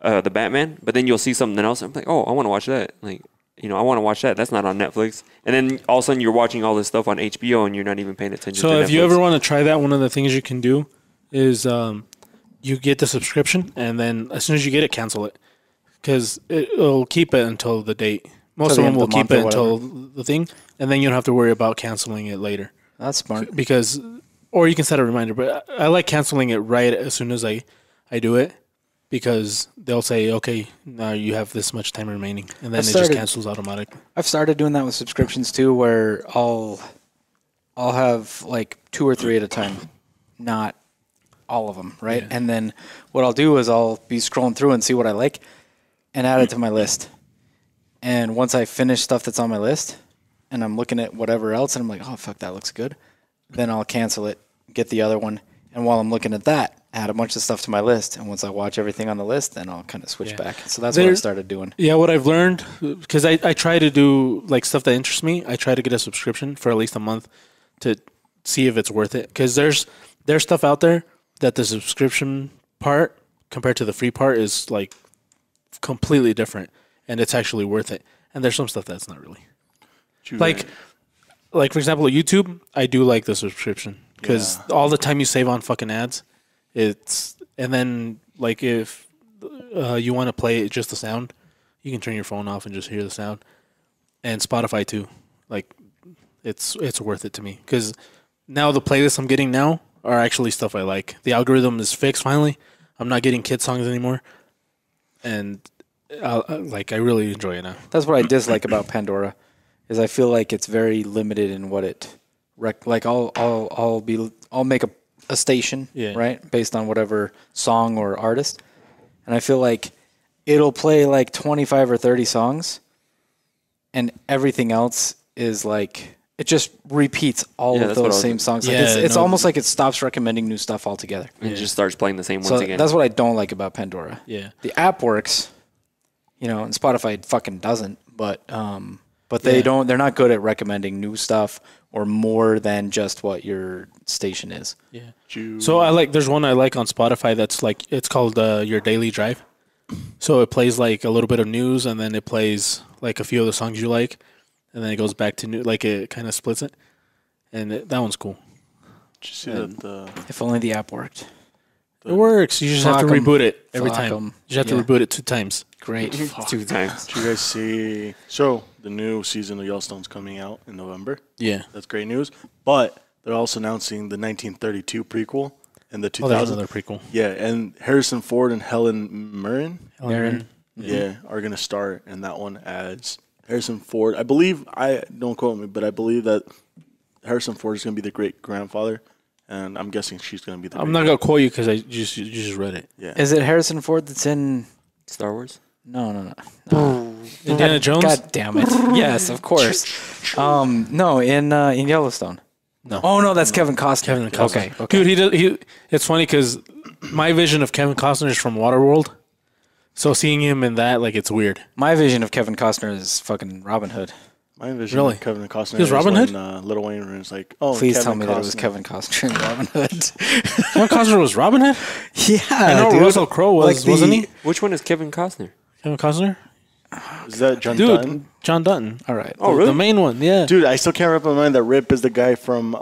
the Batman, but then you'll see something else. I'm like, oh, I want to watch that. Like. I want to watch that. That's not on Netflix. And then all of a sudden you're watching all this stuff on HBO and you're not even paying attention to So Netflix. if you ever want to try that, one of the things you can do is you get the subscription, and then as soon as you get it, cancel it. Because it'll keep it until the date. Most Till of the them end will of the keep month it or until the thing, and then you don't have to worry about canceling it later. That's smart. Because, or you can set a reminder, but I like canceling it right as soon as I do it. Because they'll say, okay, now you have this much time remaining, and then it just cancels automatically. I've started doing that with subscriptions too, where I'll have like 2 or 3 at a time, not all of them, right? Yeah. And then what I'll do is I'll be scrolling through and see what I like, and add it to my list. And once I finish stuff that's on my list, and I'm looking at whatever else, and I'm like, oh fuck, that looks good, then I'll cancel it, get the other one, and while I'm looking at that, add a bunch of stuff to my list, and once I watch everything on the list, then I'll kind of switch back. So that's what I started doing. Yeah, what I've learned, because I try to do like stuff that interests me. I try to get a subscription for at least a month to see if it's worth it. Because there's stuff out there that the subscription part compared to the free part is like completely different, and it's actually worth it. And there's some stuff that's not really. Like for example, YouTube, I do like the subscription because all the time you save on fucking ads. And then like if you want to play just the sound, you can turn your phone off and just hear the sound. And Spotify too, like it's worth it to me because now the playlists I'm getting now are actually stuff I like. The algorithm is fixed finally. I'm not getting kid songs anymore, and I really enjoy it now. That's what I dislike about Pandora, is I feel like it's very limited in what it like. I'll make a station, right, based on whatever song or artist, and I feel like it'll play like 25 or 30 songs, and everything else is like it just repeats all of those same songs. Like it's almost like it stops recommending new stuff altogether. And it just starts playing the same So ones again. that's what I don't like about Pandora. Yeah, the app works, and Spotify fucking doesn't. But they don't. They're not good at recommending new stuff or more than just what your station is. Yeah. So there's one I like on Spotify that's like it's called Your Daily Drive. So it plays like a little bit of news, and then it plays like a few of the songs you like, and then it goes back to new. Like it kind of splits it, and that one's cool. Did you see that? If only the app worked. It works. You just have to Fuck 'em. reboot it every Fuck time. 'em. You just have to Yeah. reboot it 2 times. Great. 2 times. Did you guys see? So the new season of Yellowstone's coming out in November. Yeah. That's great news. But they're also announcing the 1932 prequel and the Oh, there's 2000. another prequel. Yeah, and Harrison Ford and Helen Mirren, Mirren. yeah, are gonna star in that one as Harrison Ford. I believe don't quote me, but I believe that Harrison Ford is gonna be the great grandfather, and I'm guessing she's gonna be the. I'm not gonna quote you because you just read it. Yeah. Is it Harrison Ford that's in? Star Wars. No. Indiana Jones. God damn it! Yes, of course. No, in Yellowstone. No. Oh no, that's Kevin Costner. Kevin Costner. Okay. Dude, it's funny because my vision of Kevin Costner is from Waterworld. So seeing him in that, like, it's weird. My vision of Kevin Costner is fucking Robin Hood. My vision Really? of Kevin Costner. He was Robin when, Hood? Lil Wayne was like, "Oh, Please Kevin tell me that it was Costner. Kevin Costner in Robin Hood. Kevin Costner was Robin Hood? Yeah, I know dude. Russell Crowe was, Like the- wasn't he? Which one is Kevin Costner? Kevin Costner? Is that John Dude, Dutton? John Dutton. All right. Oh, The really? main one, yeah. Dude, I still can't wrap my mind that Rip is the guy from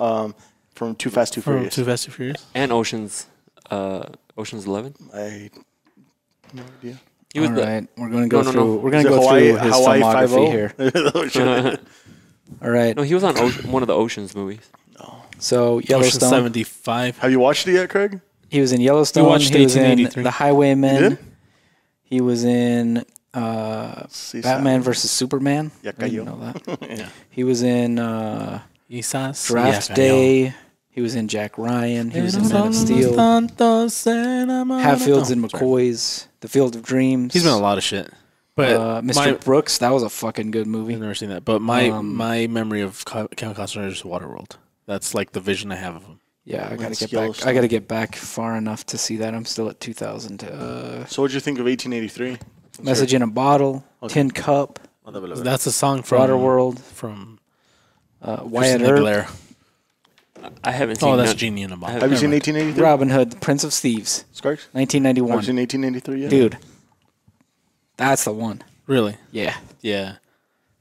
Too Fast, Too From Furious. Too Fast, Too Furious. And Ocean's 11. I no idea. He was All the right. We're going to go No, no, through. no. We're going Is to it go Hawaii, through his Hawaii filmography 5-0? here. All right. No, he was on one of the Ocean's movies. So Ocean Yellowstone. 75. Have you watched it yet, Craig? He was in Yellowstone. We watched He was in 1883. The Highwaymen. You did? He was in Sí, Batman sabe. versus Superman. Ya I didn't cayó. know that. Yeah. He was in Isas. Draft Yeah, Day. He was in Jack Ryan. He was in Man of Steel. Hatfields and McCoys. The Field of Dreams. He's been in a lot of shit. But Mr. Brooks. That was a fucking good movie. I've never seen that. But my memory of Kevin Costner is Waterworld. That's like the vision I have of him. Yeah, I gotta That's get back. Yellowstone. I gotta get back far enough to see that. I'm still at 2000. So what'd you think of 1883? Message in a Bottle, Tin Cup, That's a song from Waterworld, from Wyatt Christina Earp, Aguilera. I haven't seen. Oh, that's none- Genie in a Bottle. Have you Never seen mind. 1883? Robin Hood, The Prince of Thieves, Scarks? Have 1991. you seen 1883 yet? Dude, that's the one. Really? Yeah, Yeah.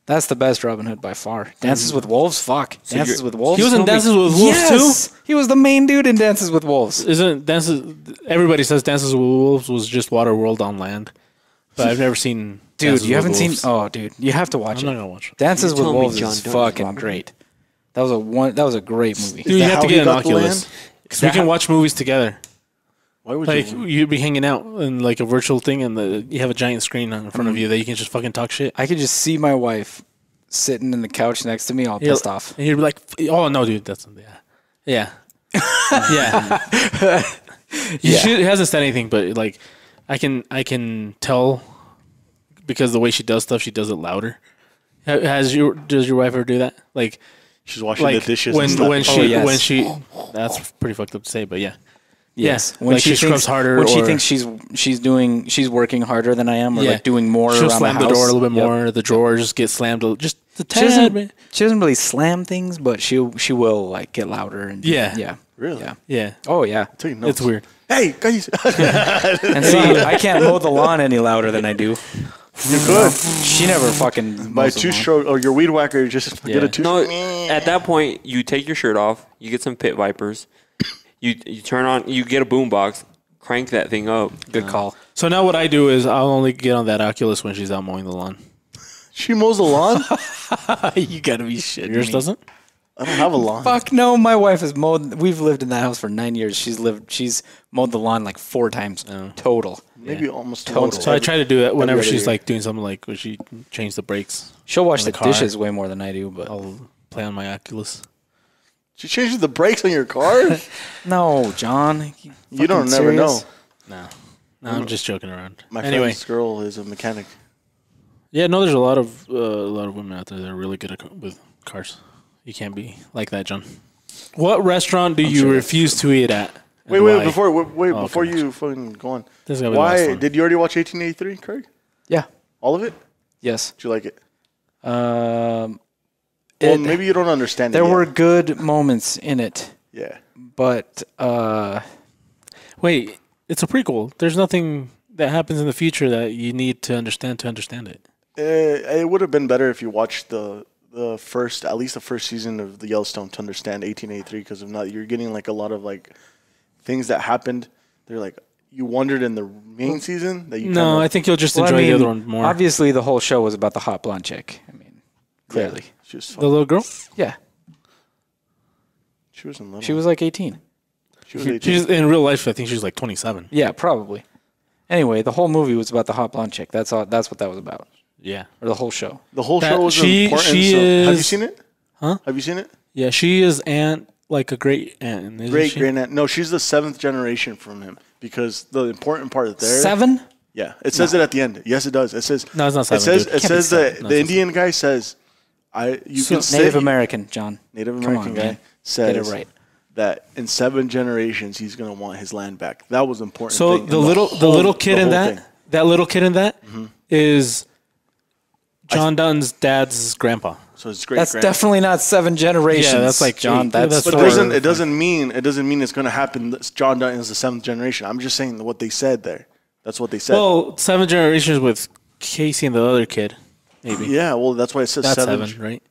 that's the best Robin Hood by far. Dances with Wolves, fuck. Dances with Wolves. He was in Dances with Wolves yes! He was the main dude in Dances with Wolves. too? Isn't Dances? Everybody says Dances with Wolves was just Waterworld on land, but I've never seen. Dude, Dances you with haven't seen? Wolves. Oh, dude, you have to watch I'm not it. gonna watch it. Dances You're with telling me Wolves John is Dunn is fucking Robin? great. That was a great movie. Dude, you that have to how he get an got the Oculus land? because we can watch movies together. Why would Like you? you'd be hanging out in like a virtual thing, and you have a giant screen in front of you that you can just fucking talk shit. I could just see my wife sitting in the couch next to me, all pissed off. And you'd be like, "Oh no, dude, that's yeah, yeah." She hasn't said anything, but like, I can tell because the way she does stuff, she does it louder. Does your wife ever do that? Like She's washing the dishes. when and stuff. when she yes. when she that's pretty fucked up to say, but yeah. Yes, Yeah, like she scrubs harder When she or- thinks she's working harder than I am, or Yeah. like doing more. She'll around slam the, the door a house. little bit Yep. more. The drawer just gets slammed just a She tad. doesn't. She doesn't really slam things, but she will like get louder and Yeah. yeah, Really? yeah. Yeah, Oh yeah. Take notes. it's weird. Hey, guys. And see, I can't mow the lawn any louder than I do. You're good. She never fucking By mows the two lawn. stroke or your weed whacker, just get Yeah. a two. No, at that point, you take your shirt off, you get some pit vipers, you turn on, you get a boombox, crank that thing up. Good call. So now what I do is I'll only get on that Oculus when she's out mowing the lawn. She mows the lawn. You gotta be shitting Yours me. doesn't? I don't have a lawn. Fuck no, my wife has mowed. We've lived in that house for 9 years. She's mowed the lawn like 4 times total. Maybe almost Total. once. So I try to do it whenever other she's year. like doing something like when she changed the brakes. She'll wash On the the car. dishes way more than I do, but I'll play on my Oculus. She changes the brakes on your car. no, John. You don't fucking never know. serious? No, I'm just joking around. My Anyway, friend's girl is a mechanic. yeah, no, there's a lot of women out there that are really good with cars. You can't be like that, John. What restaurant do you sure refuse to eat at? and Wait, why? before okay. you fucking go on. This is gonna be the last Why one. did you already watch 1883, Craig? Yeah. All of it? Yes. Did you like it? Um, Well, it- maybe you don't understand. there it yet. were good moments in it, Yeah. but Wait, it's a prequel. There's nothing that happens in the future that you need to understand it. It would have been better if you watched the first, at least the first season of the Yellowstone to understand 1883. Because if not, you're getting like a lot of like things that happened They're like, you wondered in the main season that you. No, kinda, I think you'll just Well, enjoy the other one more. Obviously, the whole show was about the hot blonde chick. I mean, clearly. Yeah, she was The fun. little girl. Yeah. She wasn't little. She was like 18. She was 18. She's in real life. I think she's like 27. Yeah, probably. Anyway, the whole movie was about the hot blonde chick. That's all. That's what that was about. Yeah. Or the whole show. The whole That- show was she- important. she have you is- seen it? Huh? Have you seen it? Yeah, she is like a great aunt. Isn't Great she? great aunt. No, she's the 7th generation from him because the important part there. 7? Yeah, it says it at the end. Yes, it does. It says No, it's not It 7, says dude. it Can't be says that 7. No, the it's Indian guy says, you can say Native American, John. Native Come American on, guy man. says Get it right. that in 7 generations he's gonna want his land back. That was important. So thing in the little kid the in whole that thing. that little kid in that is John Dunn's dad's grandpa. So it's great. That's definitely not 7 generations. Yeah, that's like John. 8. That's That's But four. it doesn't mean it's going to happen. That John Dutton is the 7th generation. I'm just saying what they said there. That's what they said. Well, 7 generations with Casey and the other kid, maybe. yeah, well, that's why it says That's 7. 7, right?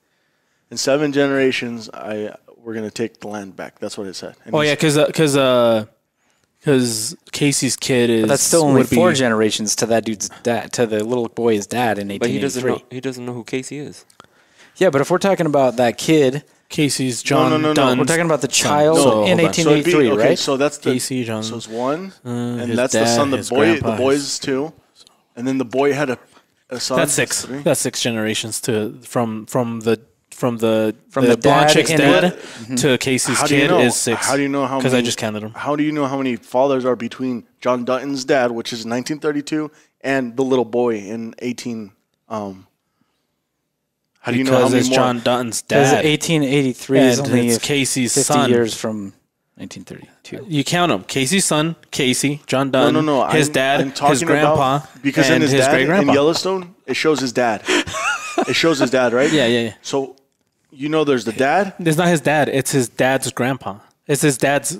In 7 generations, we're going to take the land back. That's what it said. And Oh he's- yeah, because Casey's kid is. That's still only would be- 4 generations to that dude's dad, to the little boy's dad in 1883. But he doesn't know who Casey is. Yeah, but if we're talking about that kid, Casey's John no. Dunn's we're talking about the son. child So, in hold on. So it'd be- 1883, okay, right? So that's the Casey, John. So it's 1, and his that's the dad, son. The his boy, grandpa, the boys is 2, and then the boy had a son. That's 6. 3. That's 6 generations from the dad blonde chick's in dad it. to Casey's How do you kid know? is 6. How do you know how? Because I many- just counted them. How do you know how many fathers are between John Dutton's dad, which is 1932, and the little boy in 18? How do you know how Because many it's more? John Dutton's Because dad. 1883 is and only it's Casey's 50 son. years from 1932. You count them. Casey's son, Casey, John Dutton, No. his I'm dad, talking his grandpa, about, because and in his his dad great in grandpa. Yellowstone, it shows his dad. It shows his dad, right? Yeah. So you know, there's the dad. It's not his dad. It's his dad's grandpa. It's his dad's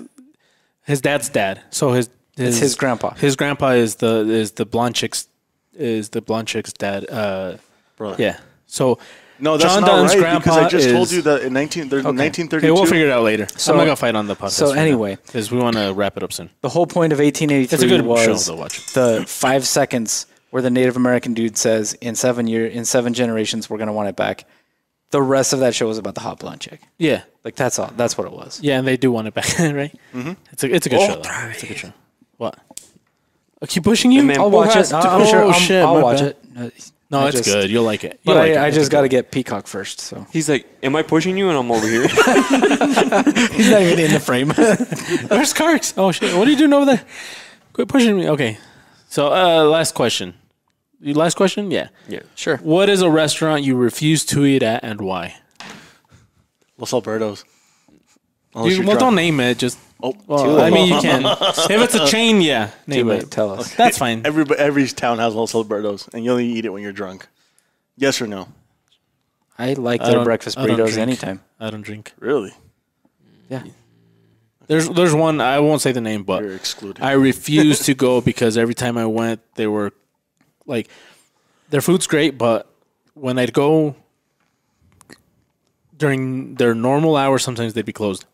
dad. So It's his grandpa. His grandpa is the blonde chick's dad. Brother. Yeah. So No, that's John not Dunn's right grandpa because I just told is- you that in 1932. Okay, we'll figure it out later. So- I'm not gonna fight on the podcast. so anyway. because we want to wrap it up soon. The whole point of 1883 It's a good was show to watch. the 5 seconds where the Native American dude says, in 7 generations, we're going to want it back. The rest of that show was about the hot blonde chick. Yeah, Like, that's all. That's what it was. yeah, and they do want it back, right? Mm-hmm. It's a good show. Though. It's a good show. What? I keep pushing you. man, I'll Who watch has it. I'm sure my I'll watch bad. it. No, I it's just- good. You'll like it. But You'll like it. I It's just a good got to get Peacock first. So He's like, "Am I pushing you?" And I'm over here. he's not even in the frame. Where's Carks? Oh shit! What are you doing over there? Quit pushing me. Okay. So, last question. Last question? Yeah. Yeah. Sure. What is a restaurant you refuse to eat at and why? Los Albertos. Unless you're Well, drunk. don't name it. Just. Oh, Well, I mean, you can. If it's a chain, yeah. Name Too it. late. Tell us. That's fine. every town has Los Albertos, and you only eat it when you're drunk. Yes or no? I like I their don't- breakfast I don't burritos drink. anytime. I don't drink. Really? Yeah. There's one. I won't say the name, but You're excluded. I refuse to go because every time I went, they were like, their food's great, but when I'd go during their normal hours, sometimes they'd be closed.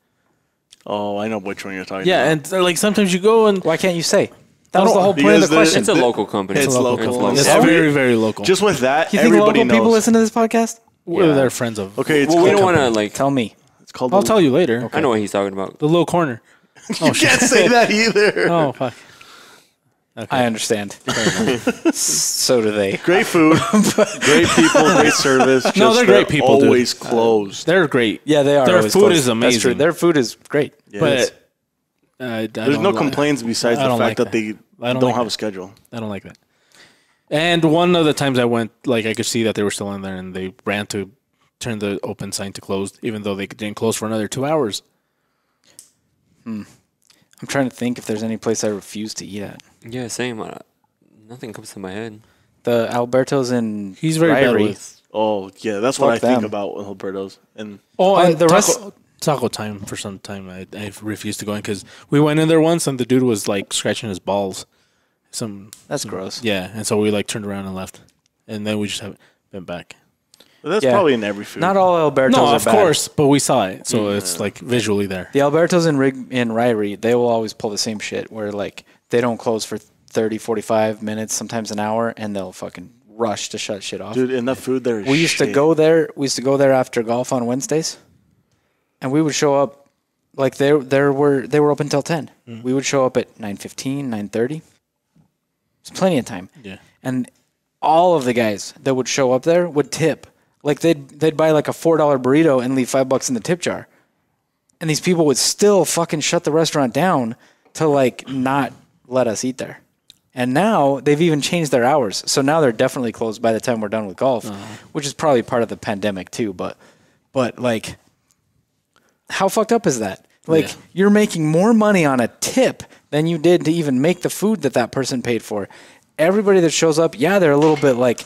Oh, I know which one you're talking Yeah, about. and like sometimes you go and Why can't you say? That was the whole point of Because the question. It's a local company. It's local. it's Every- very, very local. Just with that, You think everybody local knows. people listen to this podcast? They're friends of. Okay, it's Well, we called, don't want to like. Tell me. it's called I'll the- tell you later. I know what he's talking about. The little corner. Oh, You can't say that either. Oh, fuck. I understand. So do they. Great food, great people, great service. No, just they're great people, dude. Always closed. They're great. Yeah, they are. Their always food close. is That's true. amazing. Their food is great. But There's no complaints besides I the don't fact like that they I don't, don't like have that. a schedule. I don't like that. And one of the times I went, like I could see that they were still in there, and they ran to turn the open sign to closed, even though they didn't close for another 2 hours. I'm trying to think if there's any place I refuse to eat at. Yeah, same. Nothing comes to my head. The Alberto's in He's very bad Ryrie. with. Oh yeah, that's what I Fuck think them. about with Alberto's. And Oh, and and the rest- taco time for some time. I refused to go in because we went in there once, and the dude was like scratching his balls. That's gross. Yeah, and so we like turned around and left, and then we just haven't been back. But that's Yeah. probably in every food. Not all Albertos No, are of bad. course, but we saw it, so it's like visually there. The Albertos in Ryrie, they will always pull the same shit where like they don't close for 30, 45 minutes, sometimes an hour, and they'll fucking rush to shut shit off. Dude, and that food there is we used to go there. We used to go there after golf on Wednesdays, and we would show up like they were open till 10. We would show up at 9:15, 9:30. It's plenty of time. Yeah. And all of the guys that would show up there would tip. Like they'd buy like a $4 burrito and leave $5 in the tip jar. And these people would still fucking shut the restaurant down to like not let us eat there. And now they've even changed their hours. So now they're definitely closed by the time we're done with golf, which is probably part of the pandemic too. But like, how fucked up is that? Like you're making more money on a tip than you did to even make the food that person paid for. Everybody that shows up, yeah, they're a little bit like,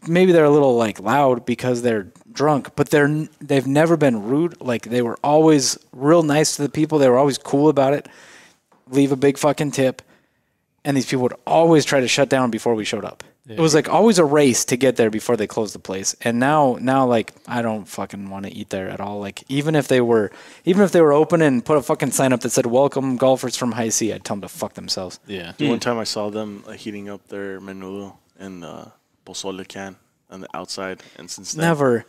maybe they're a little like loud because they're drunk, but they've never been rude. Like they were always real nice to the people. They were always cool about it. Leave a big fucking tip. And these people would always try to shut down before we showed up. Yeah. It was like always a race to get there before they closed the place. And now like I don't fucking want to eat there at all. Like even if they were open and put a fucking sign up that said welcome golfers from High C, I'd tell them to fuck themselves. Yeah. One time I saw them heating up their menudo in pozole can on the outside, and since then never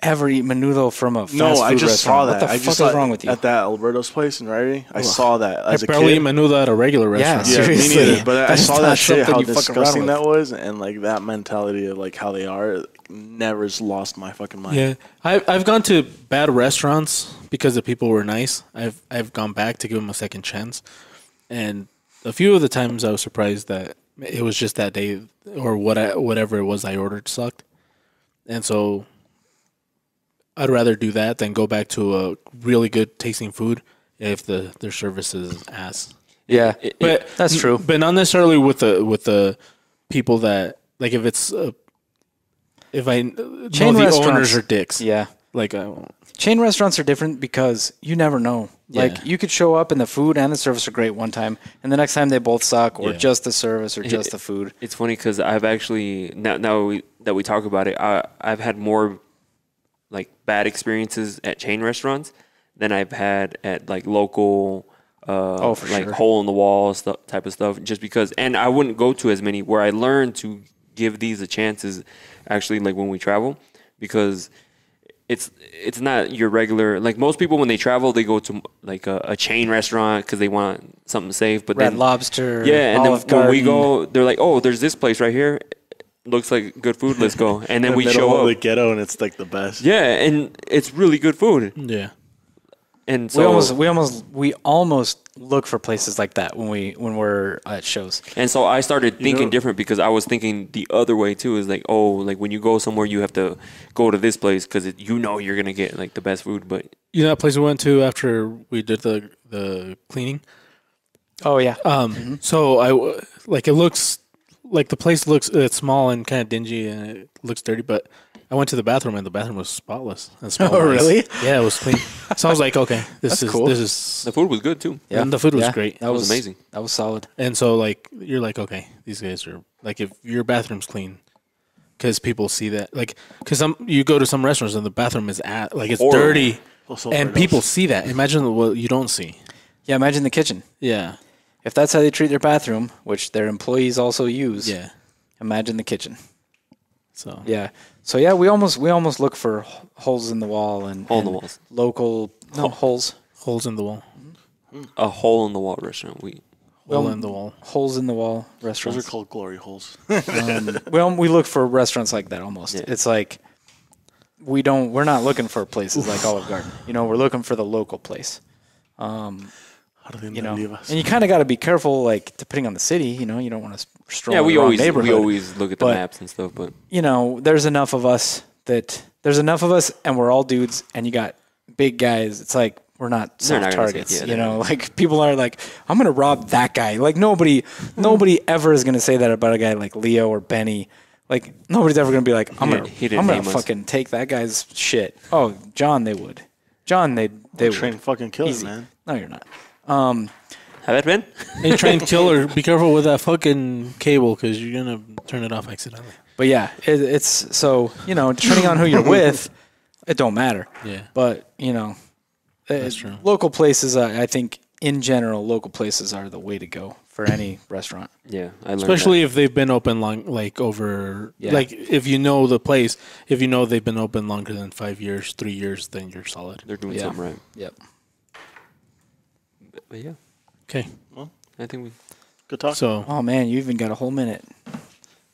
ever eat menudo from a fast food I just saw restaurant. that. What the fuck is wrong with you? At that Alberto's place in Ryrie, I saw that as a barely kid. eat menudo at a regular restaurant. Yeah, Yeah, me seriously. neither. But I That's saw not that shit, something how you fuck around disgusting with. that was, and like that mentality of like how they are, never has lost my fucking mind. Yeah, I've gone to bad restaurants because the people were nice. I've gone back to give them a second chance, and a few of the times I was surprised that it was just that day or whatever it was I ordered sucked, and so I'd rather do that than go back to a really good tasting food if their service is ass. Yeah, But that's true. But not necessarily with the people that like if it's if I know Chain the restaurants- owners are dicks. Yeah. Like Chain restaurants are different because you never know. Like Yeah. you could show up and the food and the service are great one time, and the next time they both suck, or Yeah. just the service, or just the food. It's funny because I've actually now that we talk about it, I've had more like bad experiences at chain restaurants than I've had at like local, for like sure. hole in the wall stuff type of stuff. Just because, and I wouldn't go to as many. Where I learned to give these a chance is actually like when we travel, because it's not your regular, like most people when they travel they go to like a chain restaurant because they want something safe. But Red then Lobster, yeah, and Olive then when we Garden. go, they're like, oh, there's this place right here. Looks like good food. Let's go. And then In we the middle show of the up. ghetto, and it's like the best. Yeah, and it's really good food. yeah. And so we almost look for places like that when we're at shows. and so I started thinking know- different because I was thinking the other way too. Is like, oh, like when you go somewhere, you have to go to this place because you know you're gonna get like the best food. But You know that place we went to after we did the cleaning? Oh yeah, So it looks like the place looks it's small and kind of dingy and it looks dirty, but I went to the bathroom and the bathroom was spotless. And smelled nice. really? Yeah, it was clean. So I was like, okay, this is cool. this is the food was good too. yeah. and the food was Yeah, great. That was amazing. That was solid. And so like you're like, okay, these guys are like if your bathroom's clean, because people see that like because you go to some restaurants and the bathroom is it's Horrible. dirty, Also and overdose. people see that. Imagine what you don't see. Yeah, imagine the kitchen. Yeah, If that's how they treat their bathroom, which their employees also use. yeah. Imagine the kitchen. So Yeah. So yeah, we almost look for holes in the wall and Hole in the and walls. local holes. holes in the wall, A hole in the wall restaurant. hole in the wall. Holes in the wall Those restaurants. are called glory holes. We look for restaurants like that almost. Yeah. It's like we're not looking for places like Olive Garden. You know, we're looking for the local place. How do they You not know, leave us? and you kind of got to be careful, like depending on the city. You know, you don't want to stroll Yeah, in we the wrong always neighborhood. look at the But- maps and stuff, but You know, there's enough of us, and we're all dudes, and you got big guys. It's like we're not They're soft not gonna say- targets. yeah, you they're know, like people are like, I'm gonna rob that guy. Like nobody ever is gonna say that about a guy like Leo or Benny. Like nobody's ever gonna be like, I'm gonna he didn't name us. fucking take that guy's shit. Oh, John, they would. John, they Train would. fucking killer, Easy. man. No, you're not. have that been? Hey, try and kill her. Be careful with that fucking cable because you're gonna turn it off accidentally. But yeah, it's so depending on who you're with, it don't matter. Yeah. But That's true. Local places, I think in general, local places are the way to go for any restaurant. Yeah, I learned Especially if they've been open long, if you know the place, if you know they've been open longer than 5 years, 3 years, then you're solid. that. They're doing Yeah. something right. Yep. But yeah, Okay. I think we. Good talk. So Oh man, you even got a whole minute.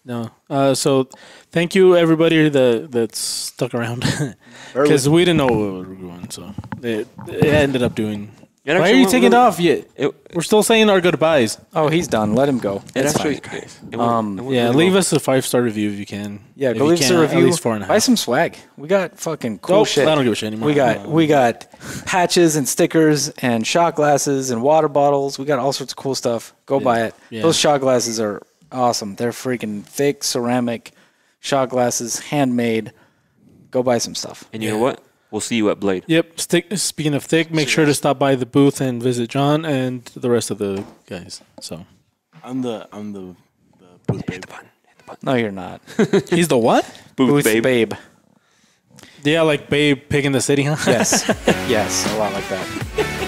no. So thank you everybody that's stuck around because we didn't know what we were doing. So it ended up doing. It Why are actually you went taking it really- off yet? It, We're still saying our goodbyes. Oh, he's done. Let him go. it It's actually. fine. It went Yeah, really leave well. us a 5-star review if you can. Yeah, If go you leave us a can't, review. At least 4.5. Buy some swag. We got fucking cool shit. I don't give a shit anymore. We got patches and stickers and shot glasses and water bottles. We got all sorts of cool stuff. Go buy it. Yeah. Those shot glasses are awesome. They're freaking thick ceramic shot glasses, handmade. Go buy some stuff. And you know what? We'll see you at Blade. Yep. Speaking of thick, make sure to stop by the booth and visit John and the rest of the guys. So I'm the booth babe. No, you're not. he's the what? Booth babe. Yeah, like Babe Pig in the City, huh? Yes. Yes. A lot like that.